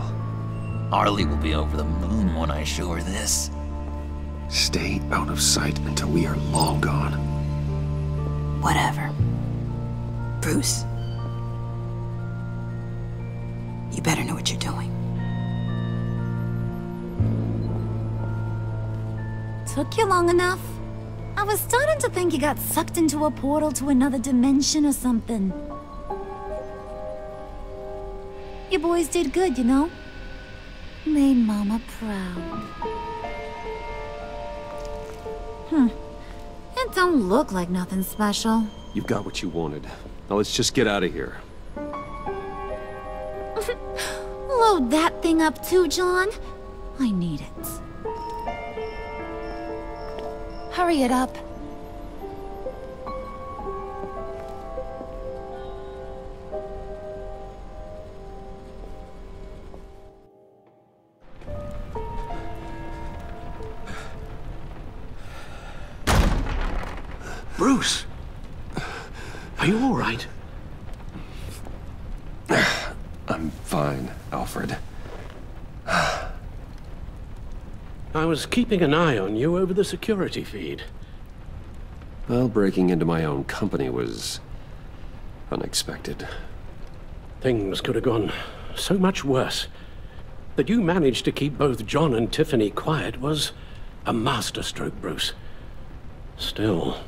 Harley will be over the moon when I show her this. Stay out of sight until we are long gone. Whatever. Bruce. You better know what you're doing. Took you long enough? I was starting to think you got sucked into a portal to another dimension or something. You boys did good, you know? Made Mama proud. It don't look like nothing special. You've got what you wanted. Now let's just get out of here. Load that thing up too, John. I need it. Hurry it up. Bruce! Are you all right? I'm fine, Alfred. I was keeping an eye on you over the security feed. Well, breaking into my own company was unexpected. Things could have gone so much worse. That you managed to keep both John and Tiffany quiet was a masterstroke, Bruce. Still,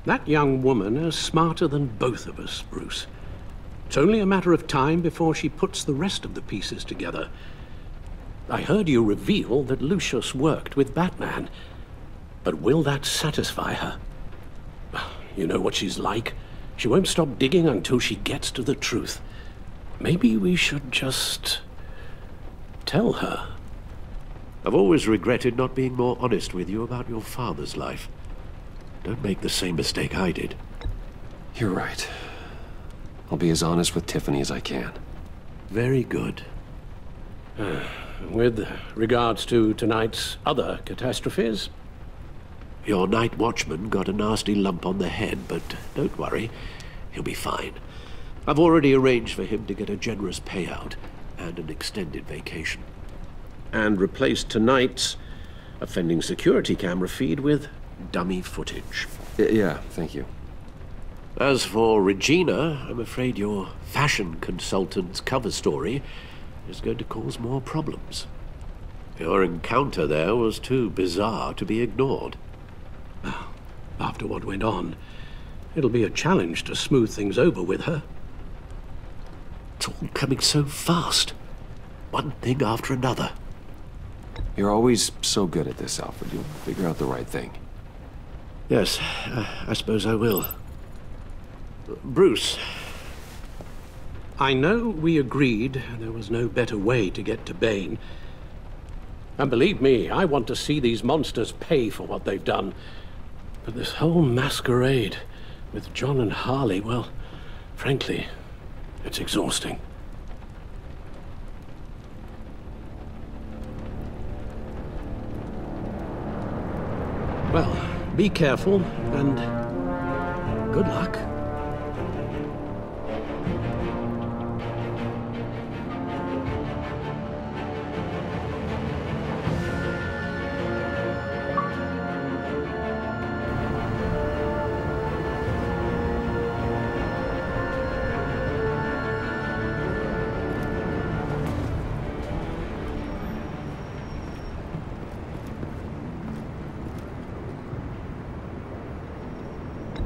that young woman is smarter than both of us, Bruce. It's only a matter of time before she puts the rest of the pieces together. I heard you reveal that Lucius worked with Batman. But will that satisfy her? You know what she's like. She won't stop digging until she gets to the truth. Maybe we should just tell her. I've always regretted not being more honest with you about your father's life. Don't make the same mistake I did. You're right. I'll be as honest with Tiffany as I can. Very good. With regards to tonight's other catastrophes? Your night watchman got a nasty lump on the head, but don't worry. He'll be fine. I've already arranged for him to get a generous payout and an extended vacation. And replaced tonight's offending security camera feed with dummy footage. Yeah, thank you. As for Regina, I'm afraid your fashion consultant's cover story is going to cause more problems. Your encounter there was too bizarre to be ignored. Well, after what went on, it'll be a challenge to smooth things over with her. It's all coming so fast. One thing after another. You're always so good at this, Alfred. You'll figure out the right thing. Yes, I suppose I will. Bruce, I know we agreed there was no better way to get to Bane. And believe me, I want to see these monsters pay for what they've done. But this whole masquerade with John and Harley, well, frankly, it's exhausting. Well, be careful, and good luck.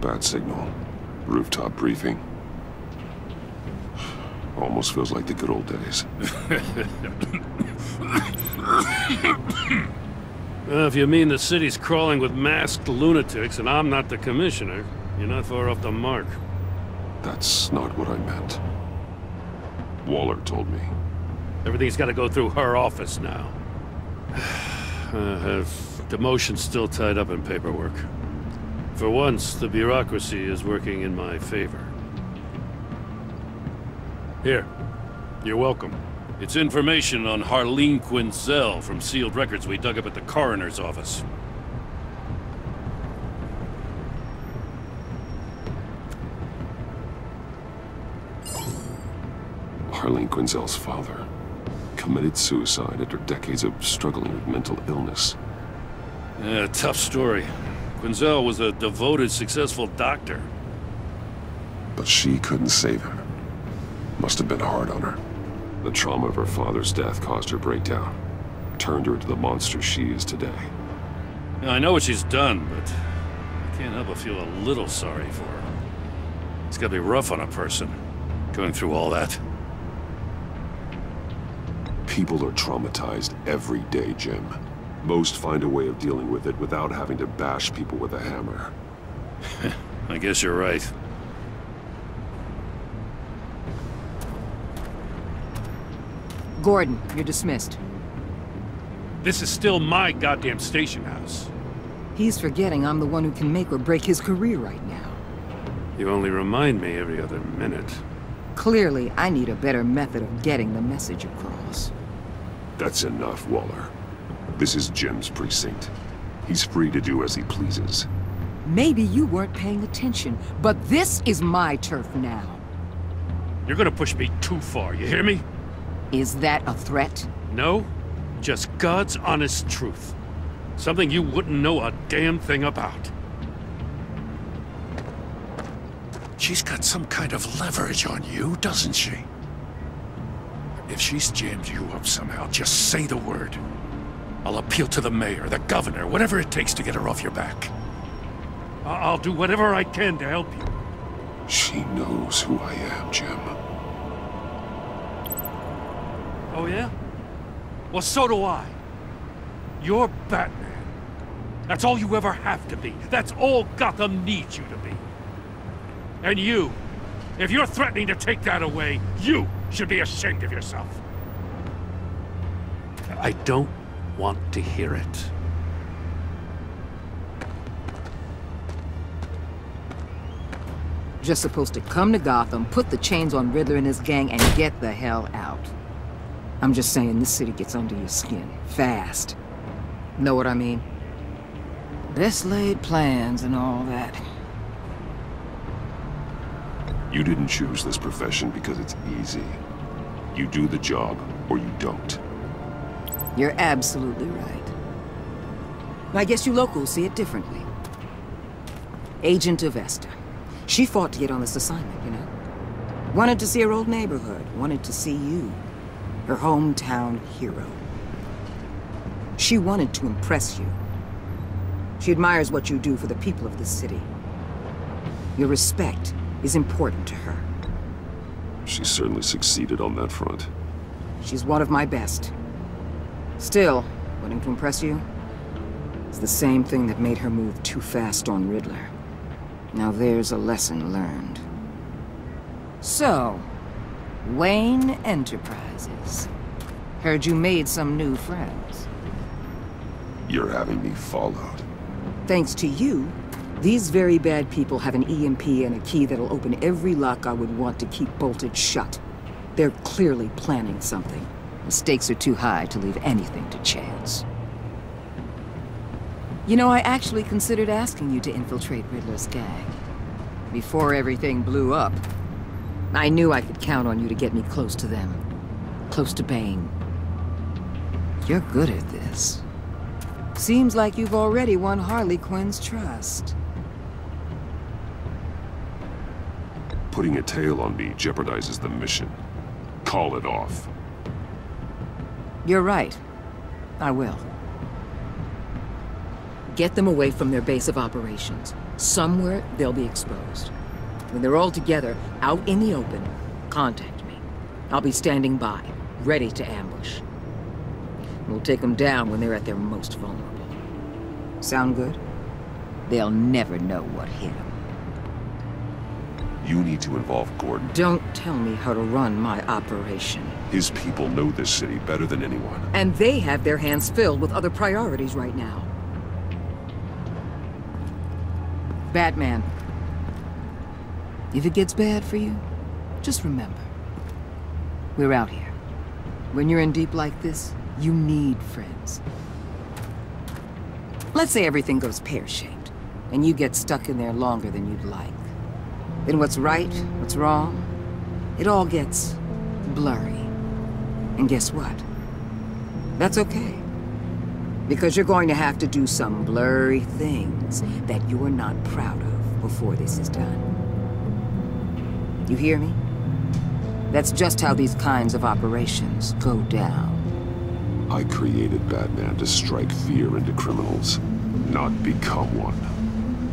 Bad signal. Rooftop briefing. Almost feels like the good old days. If you mean the city's crawling with masked lunatics and I'm not the commissioner, you're not far off the mark. That's not what I meant. Waller told me. Everything's got to go through her office now. Demotion's still tied up in paperwork. For once, the bureaucracy is working in my favor. Here. You're welcome. It's information on Harleen Quinzel from sealed records we dug up at the coroner's office. Harleen Quinzel's father committed suicide after decades of struggling with mental illness. Yeah, tough story. Quinzel was a devoted, successful doctor. But she couldn't save him. Must have been hard on her. The trauma of her father's death caused her breakdown. Turned her into the monster she is today. Now, I know what she's done, but I can't help but feel a little sorry for her. It's gotta be rough on a person, going through all that. People are traumatized every day, Jim. Most find a way of dealing with it without having to bash people with a hammer. I guess you're right. Gordon, you're dismissed. This is still my goddamn station house. He's forgetting I'm the one who can make or break his career right now. You only remind me every other minute. Clearly, I need a better method of getting the message across. That's enough, Waller. This is Jim's precinct. He's free to do as he pleases. maybe you weren't paying attention, but this is my turf now. You're gonna push me too far, you hear me? Is that a threat? No, just God's honest truth. Something you wouldn't know a damn thing about. She's got some kind of leverage on you, doesn't she? If she's jammed you up somehow, just say the word. I'll appeal to the mayor, the governor, whatever it takes to get her off your back. I'll do whatever I can to help you. She knows who I am, Jim. Oh yeah? Well, so do I. You're Batman. That's all you ever have to be. That's all Gotham needs you to be. And you, if you're threatening to take that away, you should be ashamed of yourself. I don't want to hear it. Just supposed to come to Gotham, put the chains on Riddler and his gang, and get the hell out. I'm just saying, this city gets under your skin. Fast. Know what I mean? Best laid plans and all that. You didn't choose this profession because it's easy. You do the job, or you don't. You're absolutely right. I guess you locals see it differently. Agent Avesta. She fought to get on this assignment, you know? Wanted to see her old neighborhood. Wanted to see you. Her hometown hero. She wanted to impress you. She admires what you do for the people of this city. Your respect is important to her. She certainly succeeded on that front. She's one of my best. Still, wanting to impress you is the same thing that made her move too fast on Riddler. Now there's a lesson learned. So, Wayne Enterprises. Heard you made some new friends. You're having me followed. Thanks to you, these very bad people have an EMP and a key that'll open every lock I would want to keep bolted shut. They're clearly planning something. The stakes are too high to leave anything to chance. You know, I actually considered asking you to infiltrate Riddler's gang. Before everything blew up, I knew I could count on you to get me close to them. Close to Bane. You're good at this. Seems like you've already won Harley Quinn's trust. Putting a tail on me jeopardizes the mission. Call it off. You're right. I will. Get them away from their base of operations. Somewhere they'll be exposed. When they're all together, out in the open, contact me. I'll be standing by, ready to ambush. We'll take them down when they're at their most vulnerable. Sound good? They'll never know what hit them. You need to involve Gordon. Don't tell me how to run my operation. His people know this city better than anyone. And they have their hands filled with other priorities right now. Batman. If it gets bad for you, just remember. We're out here. When you're in deep like this, you need friends. Let's say everything goes pear-shaped, and you get stuck in there longer than you'd like. Then what's right, what's wrong, it all gets blurry. And guess what? That's okay. Because you're going to have to do some blurry things that you're not proud of before this is done. You hear me? That's just how these kinds of operations go down. I created Batman to strike fear into criminals, not become one.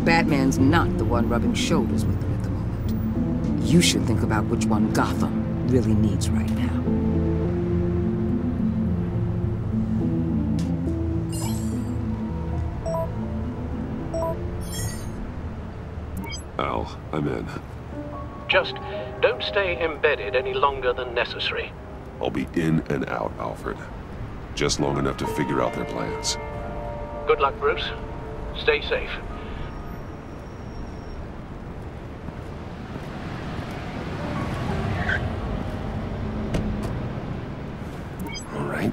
Batman's not the one rubbing shoulders with them at the moment. You should think about which one Gotham really needs right now. Al, I'm in. Just don't stay embedded any longer than necessary. I'll be in and out, Alfred. Just long enough to figure out their plans. Good luck, Bruce. Stay safe. All right.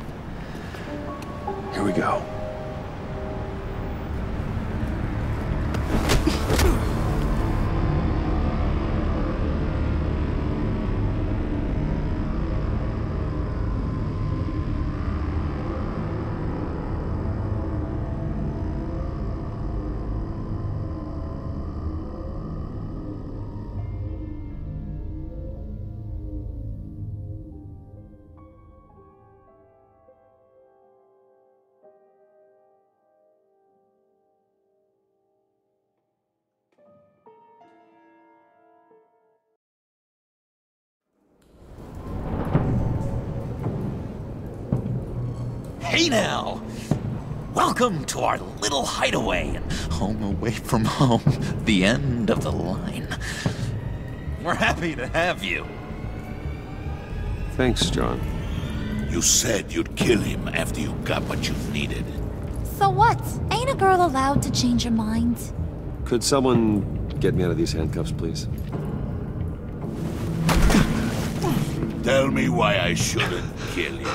Here we go. Hey now! Welcome to our little hideaway and home away from home. The end of the line. We're happy to have you. Thanks, John. You said you'd kill him after you got what you needed. So what? Ain't a girl allowed to change her mind? Could someone get me out of these handcuffs, please? Tell me why I shouldn't kill you.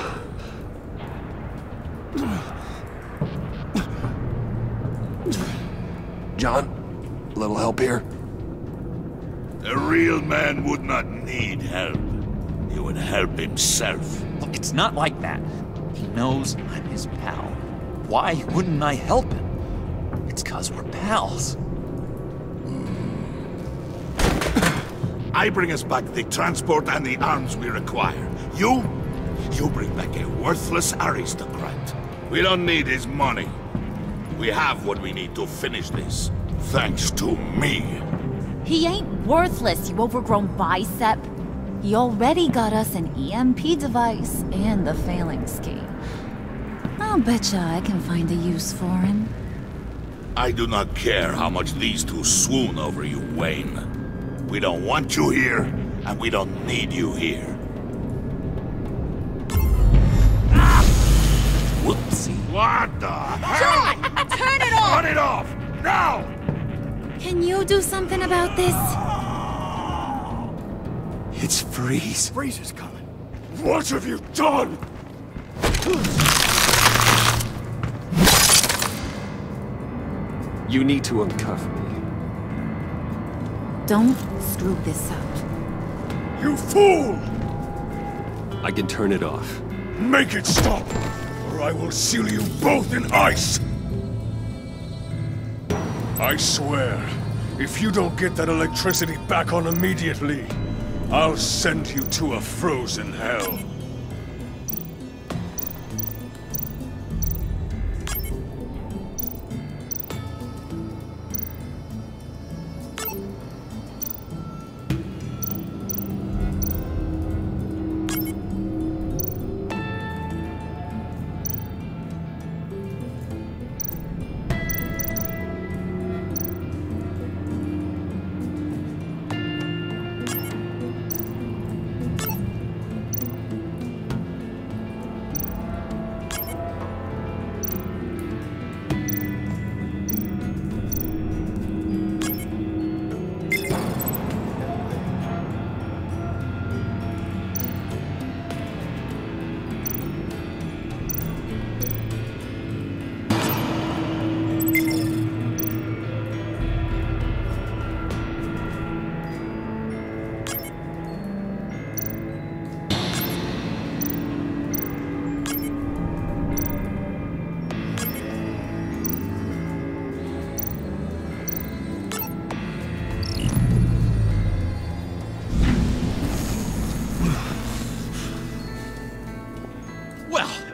John, a little help here? A real man would not need help. He would help himself. It's not like that. He knows I'm his pal. Why wouldn't I help him? It's 'cause we're pals. I bring us back the transport and the arms we require. You bring back a worthless aristocrat. We don't need his money. We have what we need to finish this. Thanks to me. He ain't worthless, you overgrown bicep. He already got us an EMP device and the phalanx key. I'll betcha I can find a use for him. I do not care how much these two swoon over you, Wayne. We don't want you here, and we don't need you here. Whoopsie. What the hell? John! Turn it off! Turn it off! Now! Can you do something about this? It's Freeze. Freeze is coming. What have you done? You need to uncuff me. Don't screw this up. You fool! I can turn it off. Make it stop, or I will seal you both in ice! I swear, if you don't get that electricity back on immediately, I'll send you to a frozen hell.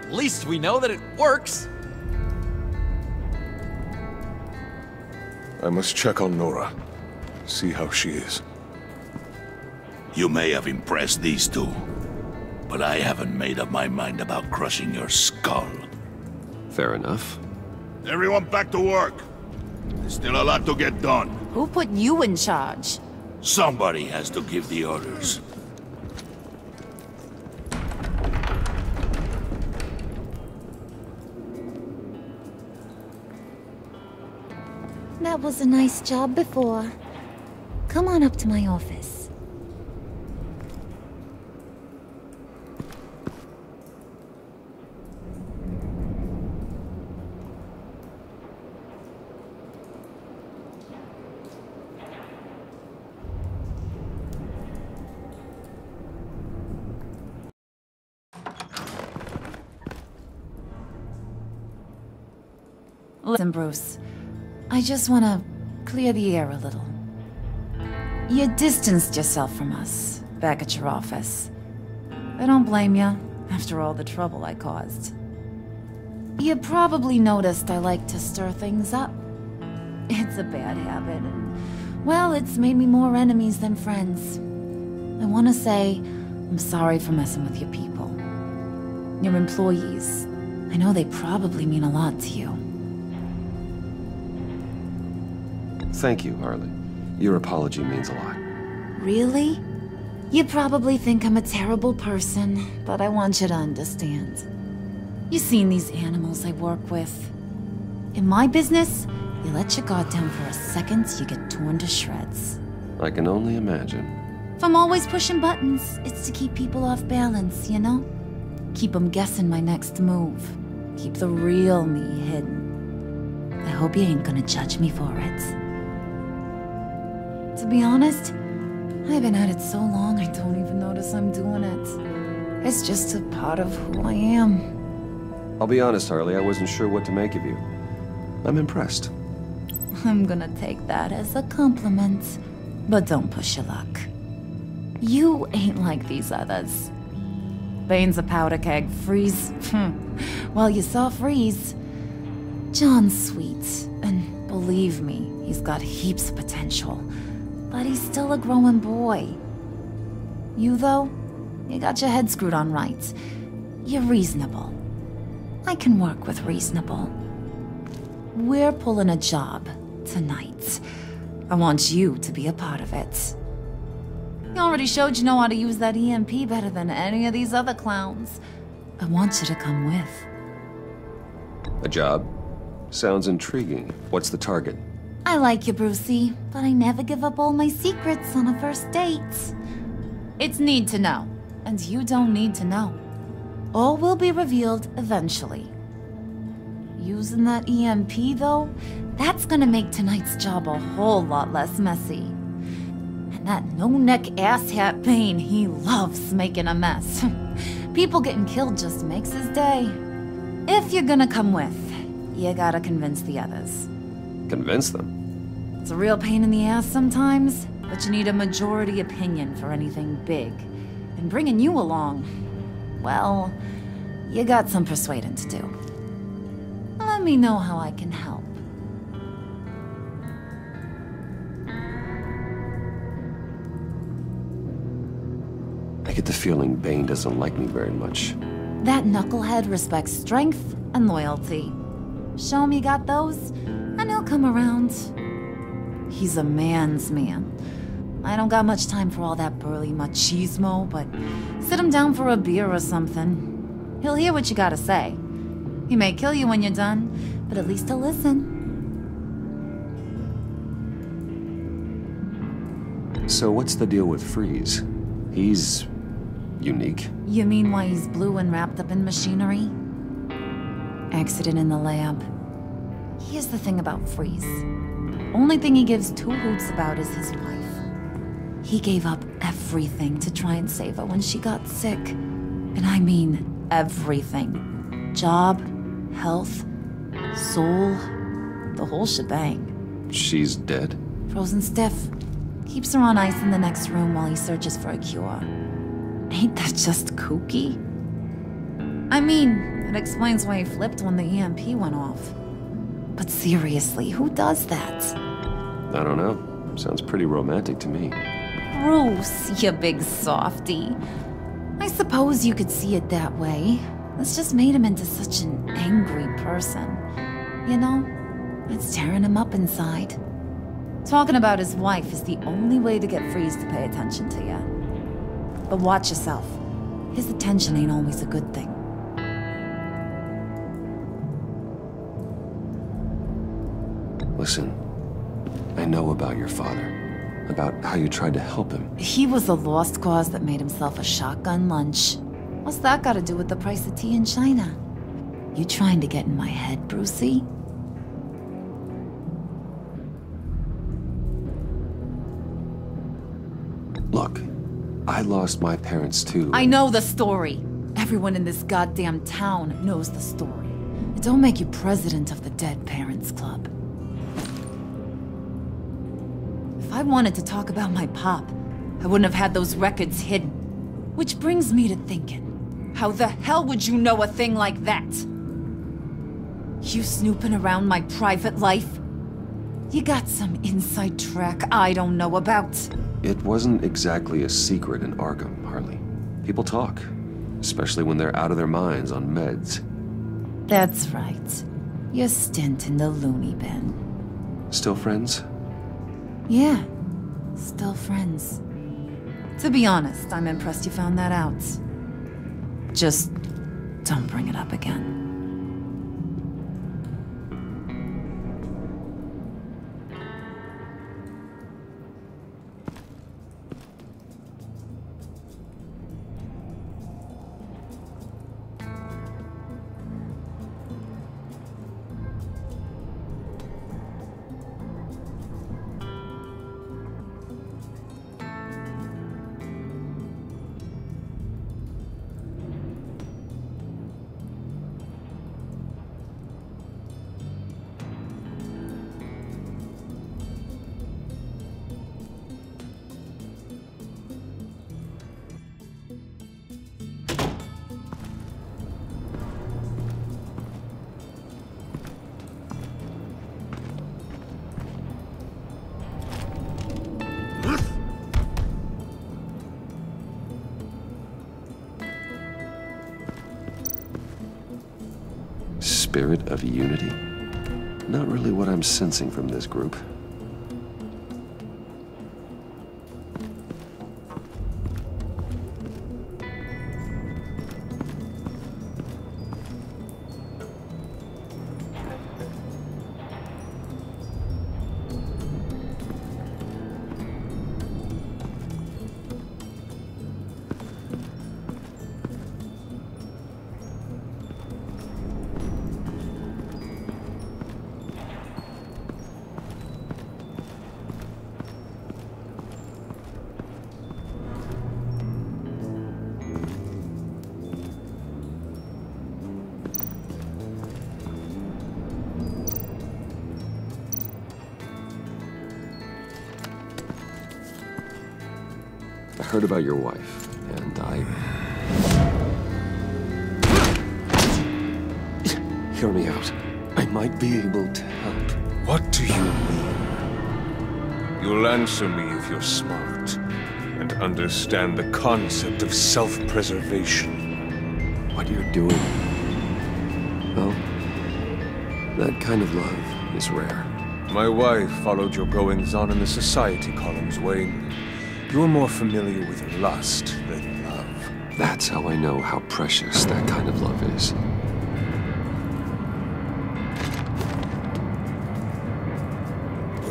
At least we know that it works. I must check on Nora. See how she is. You may have impressed these two, but I haven't made up my mind about crushing your skull. Fair enough. Everyone back to work. There's still a lot to get done. Who put you in charge? Somebody has to give the orders. That was a nice job before. Come on up to my office. Listen, Bruce. I just want to clear the air a little. You distanced yourself from us, back at your office. I don't blame you, after all the trouble I caused. You probably noticed I like to stir things up. It's a bad habit, and, well, it's made me more enemies than friends. I want to say I'm sorry for messing with your people. Your employees. I know they probably mean a lot to you. Thank you, Harley. Your apology means a lot. Really? You probably think I'm a terrible person, but I want you to understand. You've seen these animals I work with. In my business, you let your guard down for a second, you get torn to shreds. I can only imagine. If I'm always pushing buttons, it's to keep people off balance, you know? Keep them guessing my next move. Keep the real me hidden. I hope you ain't gonna judge me for it. To be honest, I've been at it so long I don't even notice I'm doing it. It's just a part of who I am. I'll be honest, Harley, I wasn't sure what to make of you. I'm impressed. I'm gonna take that as a compliment. But don't push your luck. You ain't like these others. Bane's a powder keg. Freeze. Well, you saw Freeze. John's sweet, and believe me, he's got heaps of potential. But he's still a growing boy. You, though, you got your head screwed on right. You're reasonable. I can work with reasonable. We're pulling a job tonight. I want you to be a part of it. You already showed you know how to use that EMP better than any of these other clowns. I want you to come with. A job? Sounds intriguing. What's the target? I like you, Brucey, but I never give up all my secrets on a first date. It's need to know, and you don't need to know. All will be revealed eventually. Using that EMP, though, that's gonna make tonight's job a whole lot less messy. And that no-neck asshat Bane, he loves making a mess. People getting killed just makes his day. If you're gonna come with, you gotta convince the others. Convince them? It's a real pain in the ass sometimes, but you need a majority opinion for anything big. And bringing you along, well, you got some persuading to do. Let me know how I can help. I get the feeling Bane doesn't like me very much. That knucklehead respects strength and loyalty. Show him you got those, and he'll come around. He's a man's man. I don't got much time for all that burly machismo, but sit him down for a beer or something. He'll hear what you gotta say. He may kill you when you're done, but at least he'll listen. So what's the deal with Freeze? He's unique. You mean why he's blue and wrapped up in machinery? Accident in the lab. Here's the thing about Freeze. Only thing he gives two hoots about is his wife. He gave up everything to try and save her when she got sick. And I mean everything. Job, health, soul, the whole shebang. She's dead? Frozen stiff. Keeps her on ice in the next room while he searches for a cure. Ain't that just kooky? I mean, it explains why he flipped when the EMP went off. But seriously, who does that? I don't know. Sounds pretty romantic to me. Bruce, you big softy. I suppose you could see it that way. It's just made him into such an angry person. You know, it's tearing him up inside. Talking about his wife is the only way to get Freeze to pay attention to you. But watch yourself. His attention ain't always a good thing. Listen, I know about your father. About how you tried to help him. He was a lost cause that made himself a shotgun lunch. What's that got to do with the price of tea in China? You trying to get in my head, Brucey? Look, I lost my parents too. I know the story. Everyone in this goddamn town knows the story. It don't make you president of the Dead Parents Club. If I wanted to talk about my pop, I wouldn't have had those records hidden. Which brings me to thinking, how the hell would you know a thing like that? You snooping around my private life? You got some inside track I don't know about. It wasn't exactly a secret in Arkham, Harley. People talk, especially when they're out of their minds on meds. That's right. Your stint in the loony bin. Still friends? Yeah, still friends. To be honest, I'm impressed you found that out. Just don't bring it up again. Spirit of unity? Not really what I'm sensing from this group. I heard about your wife, and Hear me out. I might be able to help. What do you mean? You'll answer me if you're smart, and understand the concept of self-preservation. What you're doing... well, that kind of love is rare. My wife followed your goings-on in the society columns, Wayne. You're more familiar with lust than love. That's how I know how precious that kind of love is.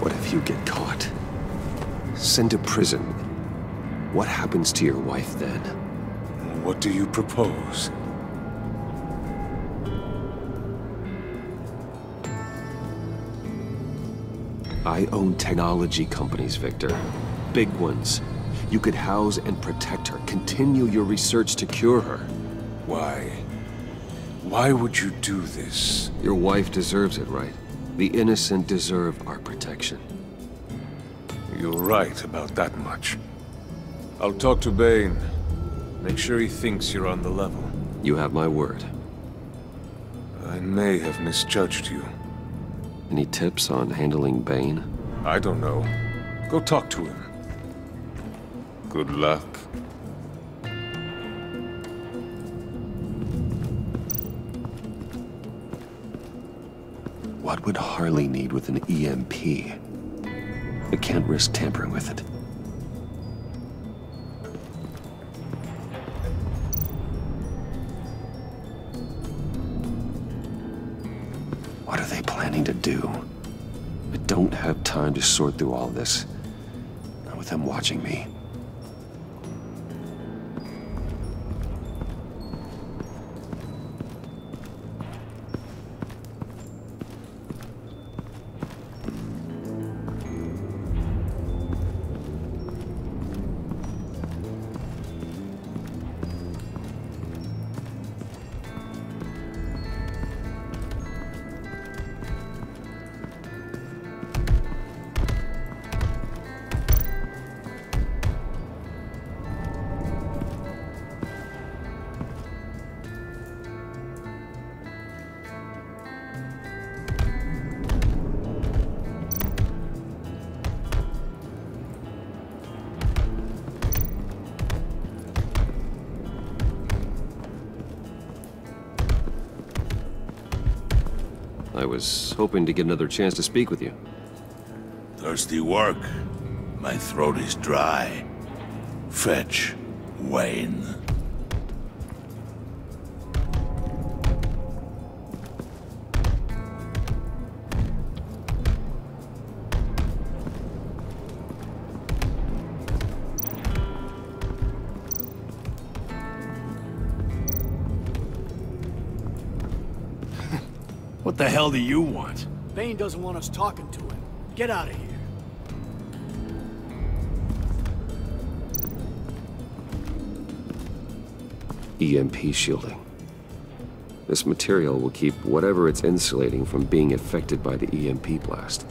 What if you get caught? Sent to prison? What happens to your wife then? What do you propose? I own technology companies, Victor. Big ones. You could house and protect her, continue your research to cure her. Why? Why would you do this? Your wife deserves it, right? The innocent deserve our protection. You're right about that much. I'll talk to Bane. Make sure he thinks you're on the level. You have my word. I may have misjudged you. Any tips on handling Bane? I don't know. Go talk to him. Good luck. What would Harley need with an EMP? I can't risk tampering with it. What are they planning to do? I don't have time to sort through all this. Not with them watching me. I was hoping to get another chance to speak with you. Thirsty work. My throat is dry. Fetch Wayne. What the hell do you want? Bane doesn't want us talking to him. Get out of here. EMP shielding. This material will keep whatever it's insulating from being affected by the EMP blast.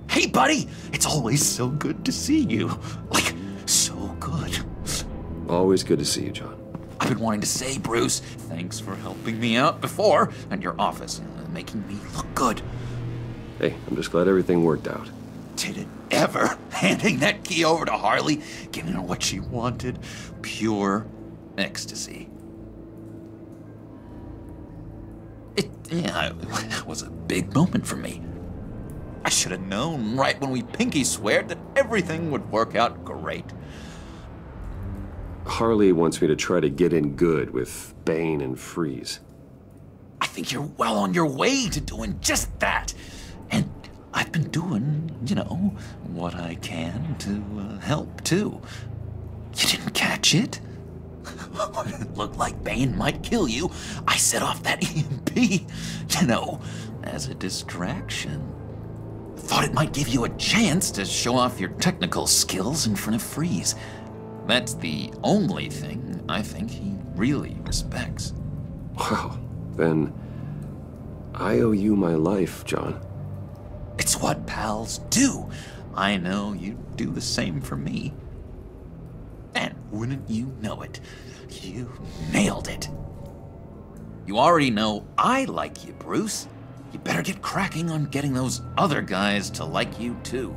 Hey, buddy! It's always so good to see you. Like, so good. Always good to see you, John. I've been wanting to say, Bruce, thanks for helping me out before at your office and making me look good. Hey, I'm just glad everything worked out. Did it ever? Handing that key over to Harley, giving her what she wanted. Pure ecstasy. It was a big moment for me. I should have known right when we pinky sweared that everything would work out great. Harley wants me to try to get in good with Bane and Freeze. I think you're well on your way to doing just that. And I've been doing, you know, what I can to help, too. You didn't catch it? It looked like Bane might kill you. I set off that EMP, you know, as a distraction. Thought it might give you a chance to show off your technical skills in front of Freeze. That's the only thing I think he really respects. Wow, then I owe you my life, John. It's what pals do. I know you'd do the same for me. And wouldn't you know it, you nailed it. You already know I like you, Bruce. You better get cracking on getting those other guys to like you too.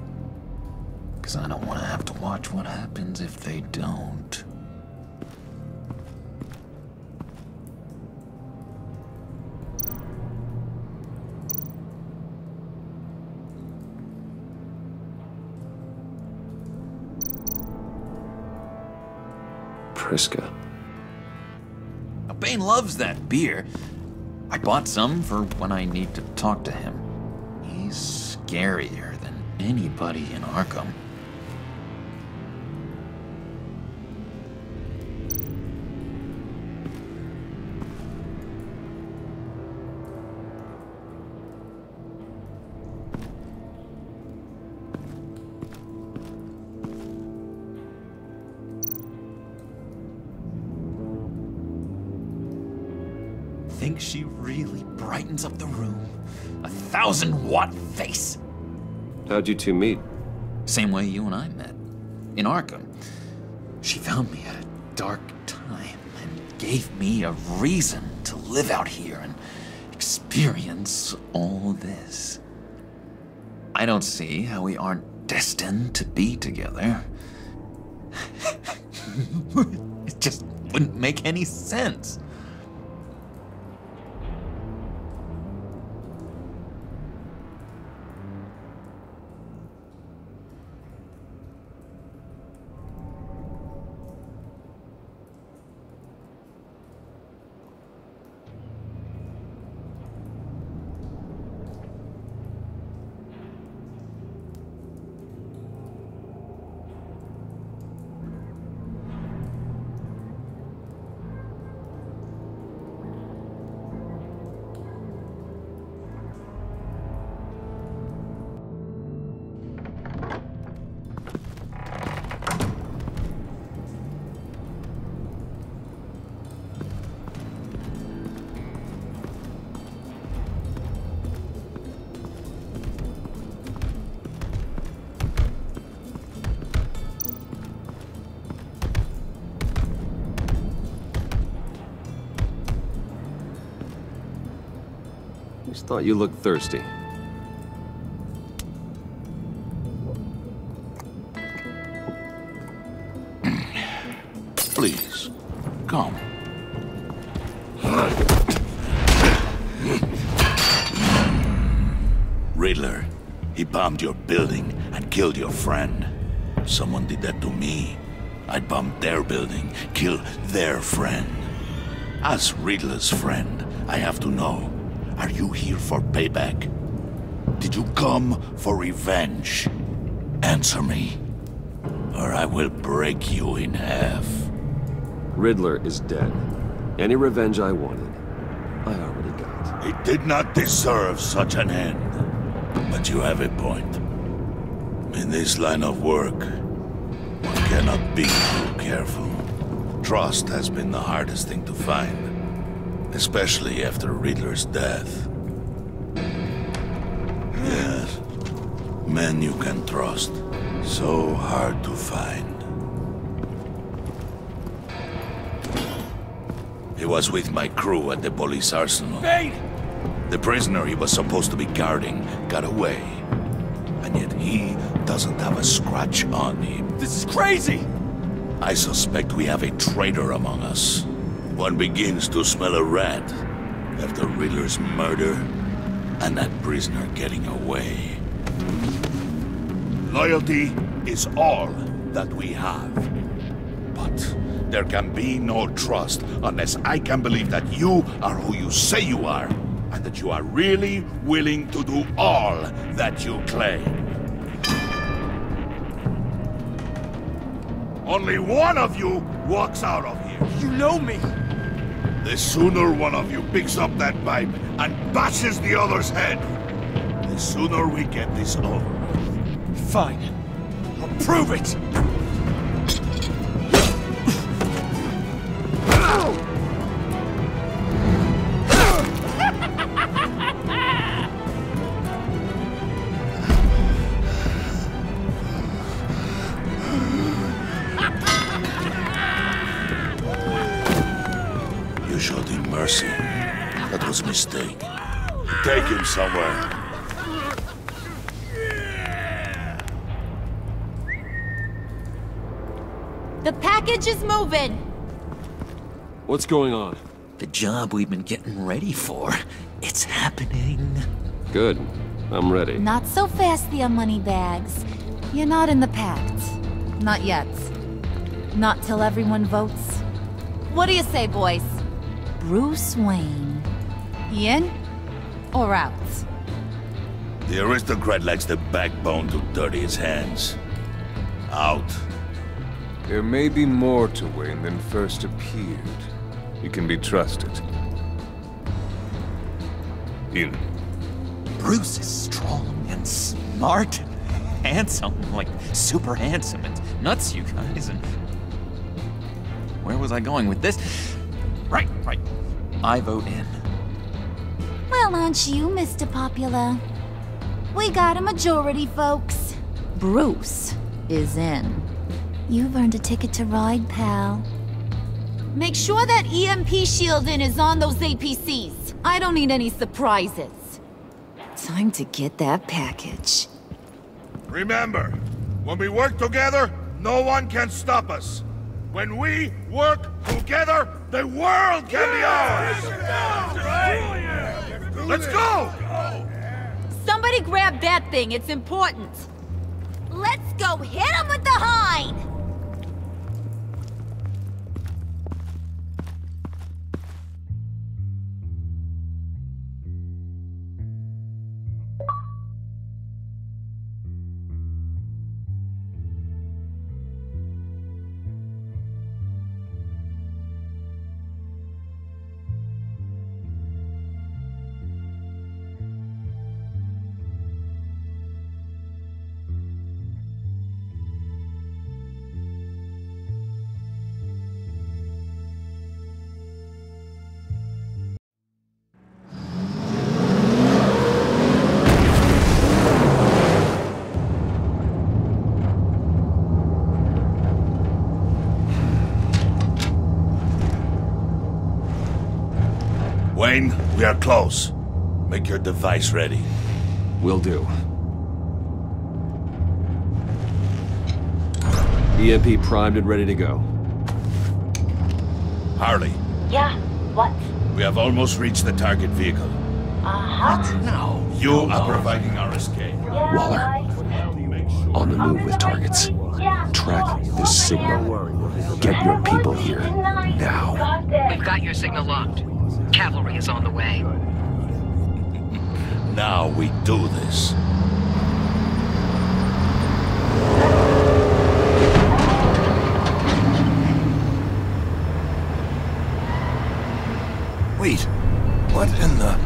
'Cause I don't want to have to watch what happens if they don't. Priska. Now, Bane loves that beer. I bought some for when I need to talk to him. He's scarier than anybody in Arkham. Think she really brightens up the room. 1,000-watt face. How'd you two meet? Same way you and I met. In Arkham. She found me at a dark time and gave me a reason to live out here and experience all this. I don't see how we aren't destined to be together. It just wouldn't make any sense. Thought you looked thirsty. Please, come. Riddler, he bombed your building and killed your friend. If someone did that to me, I'd bomb their building, kill their friend. As Riddler's friend, I have to know, are you here for payback? Did you come for revenge? Answer me, or I will break you in half. Riddler is dead. Any revenge I wanted, I already got. He did not deserve such an end. But you have a point. In this line of work, one cannot be too careful. Trust has been the hardest thing to find, especially after Riddler's death. Yes, men you can trust. So hard to find. He was with my crew at the police arsenal. Bane! The prisoner he was supposed to be guarding got away. And yet he doesn't have a scratch on him. This is crazy! I suspect we have a traitor among us. One begins to smell a rat after Riddler's murder and that prisoner getting away. Loyalty is all that we have. But there can be no trust unless I can believe that you are who you say you are, and that you are really willing to do all that you claim. Only one of you walks out of here. You know me! The sooner one of you picks up that pipe and bashes the other's head, the sooner we get this over. Fine. I'll prove it! You showed him mercy. That was a mistake. Take him somewhere. The package is moving! What's going on? The job we've been getting ready for. It's happening. Good. I'm ready. Not so fast, the Moneybags. You're not in the pact. Not yet. Not till everyone votes. What do you say, boys? Bruce Wayne. In or out? The aristocrat lacks the backbone to dirty his hands. Out. There may be more to Wayne than first appeared. He can be trusted. In. Bruce is strong and smart and handsome, like super handsome. It's nuts, you guys. And where was I going with this? Right. I vote in. Well, aren't you, Mr. Popular? We got a majority, folks. Bruce is in. You've earned a ticket to ride, pal. Make sure that EMP shielding is on those APCs. I don't need any surprises. Time to get that package. Remember, when we work together, no one can stop us. When we work together, the world can be ours! Let's go! Somebody grab that thing, it's important. Let's go hit him with the hind! Wayne, we are close. Make your device ready. Will do. EMP primed and ready to go. Harley. Yeah, what? We have almost reached the target vehicle. What? No. You are providing our escape. Waller, on the move with targets. Track this signal. Get your people here, now. We've got your signal locked. Cavalry is on the way. Now we do this. Wait, what in the...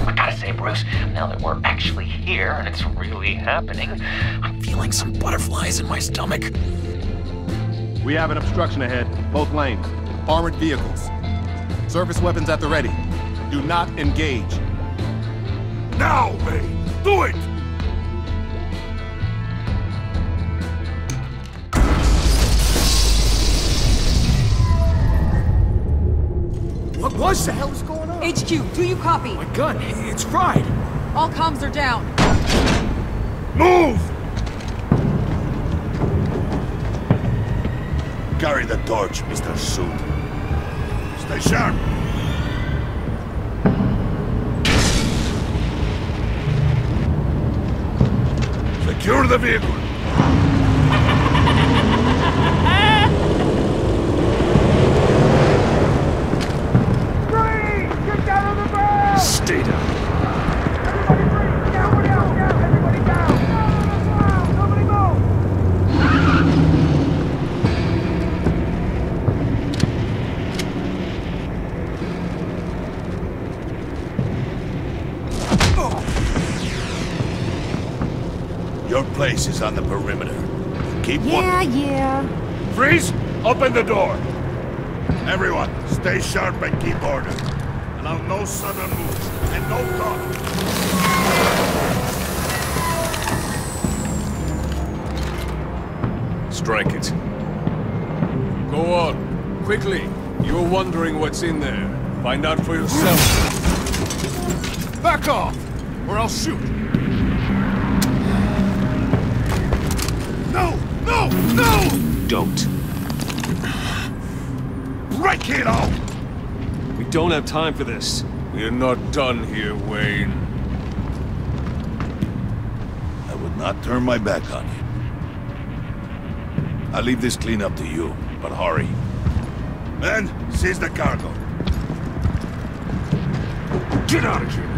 I gotta say, Bruce, now that we're actually here and it's really happening, I'm feeling some butterflies in my stomach. We have an obstruction ahead, both lanes. Armored vehicles. Surface weapons at the ready. Do not engage. Now, Bane! Do it! What the hell is going on? HQ, do you copy? My gun, it's fried. All comms are down. Move! Carry the torch, Mr. Suit. Stay sharp. Secure the vehicle. Stay down. Your place is on the perimeter. Keep Yeah. Freeze! Open the door. Everyone, stay sharp and keep order. Allow no sudden moves and no talk. Strike it. Go on. Quickly. You're wondering what's in there. Find out for yourself. Back off, or I'll shoot. No! No! No! Don't. Break it out! We don't have time for this. We're not done here, Wayne. I would not turn my back on you. I'll leave this cleanup to you, but hurry. Men, seize the cargo. Get out of here!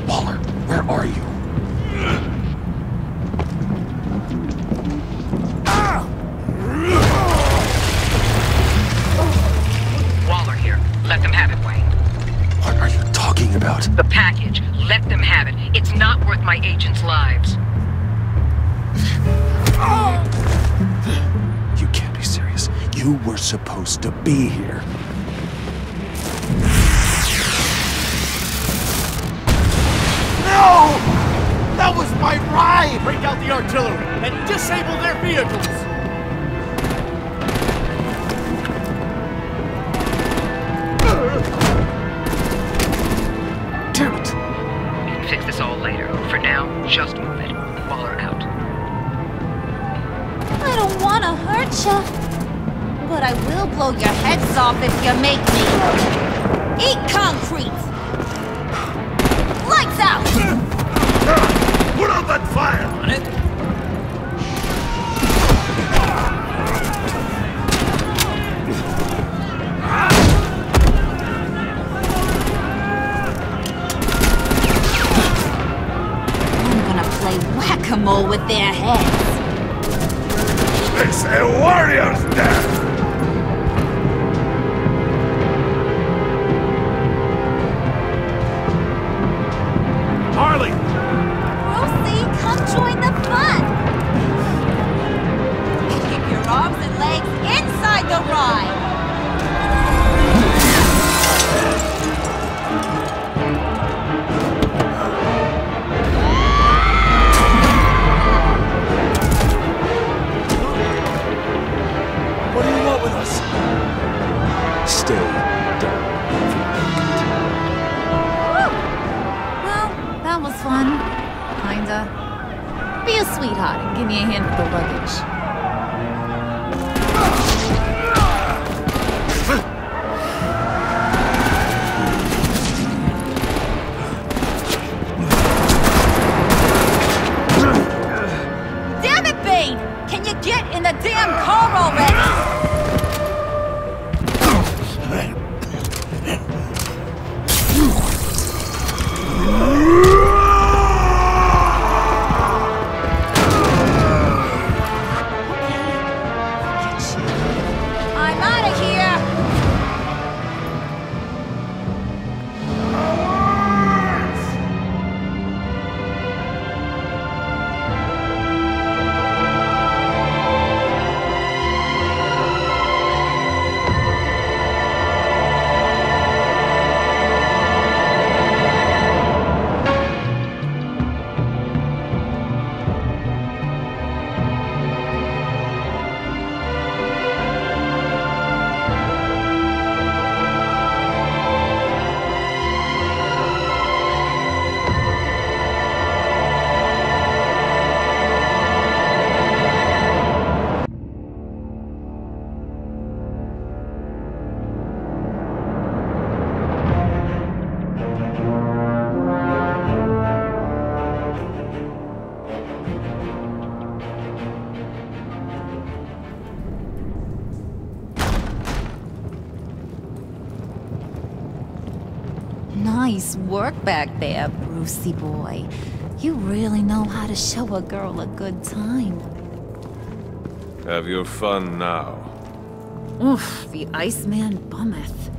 Waller, where are you? Waller here. Let them have it, Wayne. What are you talking about? The package. Let them have it. It's not worth my agents' lives. You can't be serious. You were supposed to be here. No! That was my ride! Break out the artillery and disable their vehicles! Damn it! We can fix this all later. For now, just move it. Waller out. I don't want to hurt ya, but I will blow your heads off if you make me. Eat concrete! Lights out! Put out that fire! On it. I'm gonna play whack-a-mole with their heads. It's a warrior's death! Harley! Rosie, come join the fun! Keep your arms and legs inside the ride! What are you fun? Kinda. Be a sweetheart and give me a hand with the luggage. Damn it, Bane! Can you get in the damn car already? I'm out of here! Nice work back there, Brucey boy. You really know how to show a girl a good time. Have your fun now. Oof, the Iceman bummeth.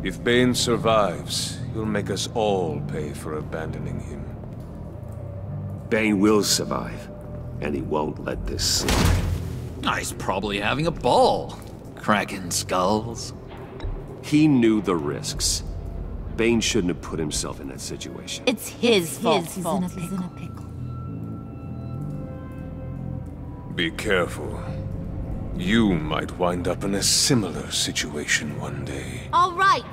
If Bane survives, he'll make us all pay for abandoning him. Bane will survive, and he won't let this slide. He's probably having a ball, cracking skulls. He knew the risks. Bane shouldn't have put himself in that situation. It's his fault. He's in a pickle. Be careful. You might wind up in a similar situation one day. All right.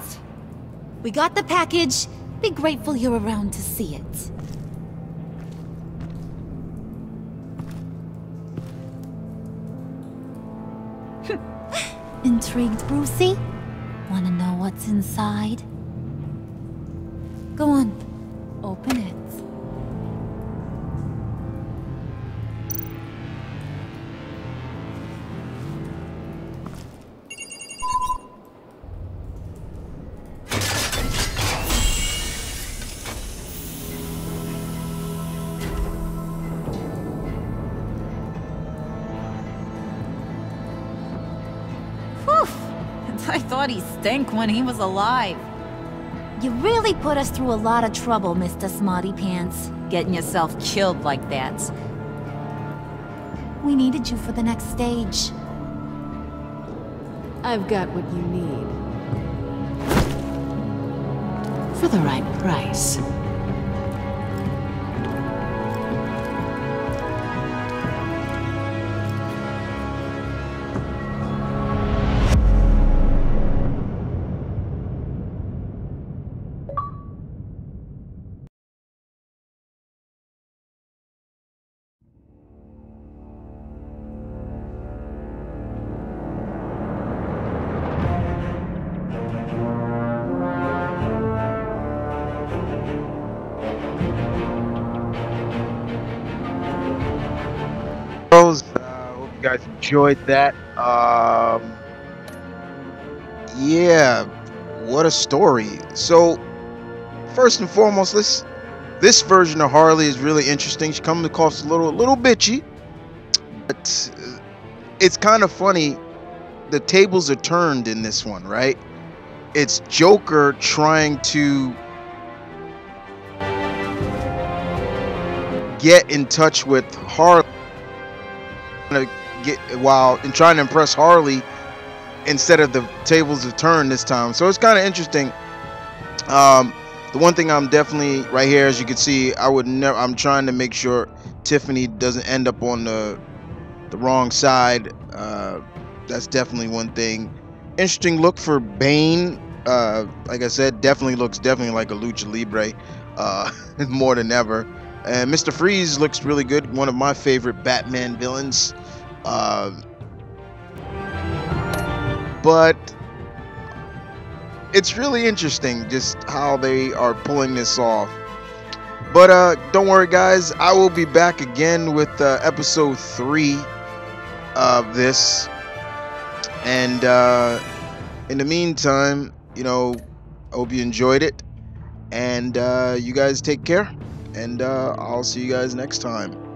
We got the package. Be grateful you're around to see it. Intrigued, Brucey? Wanna know what's inside? Go on. Open it. I thought he stank when he was alive. You really put us through a lot of trouble, Mr. Smarty Pants. Getting yourself killed like that. We needed you for the next stage. I've got what you need. For the right price. Hope you guys enjoyed that. Yeah, what a story. So first and foremost, this version of Harley is really interesting. She comes across a little bitchy, but it's kind of funny. The tables are turned in this one, right? It's Joker trying to get in touch with Harley trying to impress Harley instead of the tables are turned this time. So it's kind of interesting. The one thing I'm definitely right here, as you can see, I'm trying to make sure Tiffany doesn't end up on the wrong side. That's definitely one thing. Interesting look for Bane. Like I said, looks definitely like a lucha libre. more than ever. And Mr. Freeze looks really good. One of my favorite Batman villains. But it's really interesting just how they are pulling this off. But don't worry, guys. I will be back again with episode 3 of this. And in the meantime, you know, I hope you enjoyed it. And you guys take care. And I'll see you guys next time.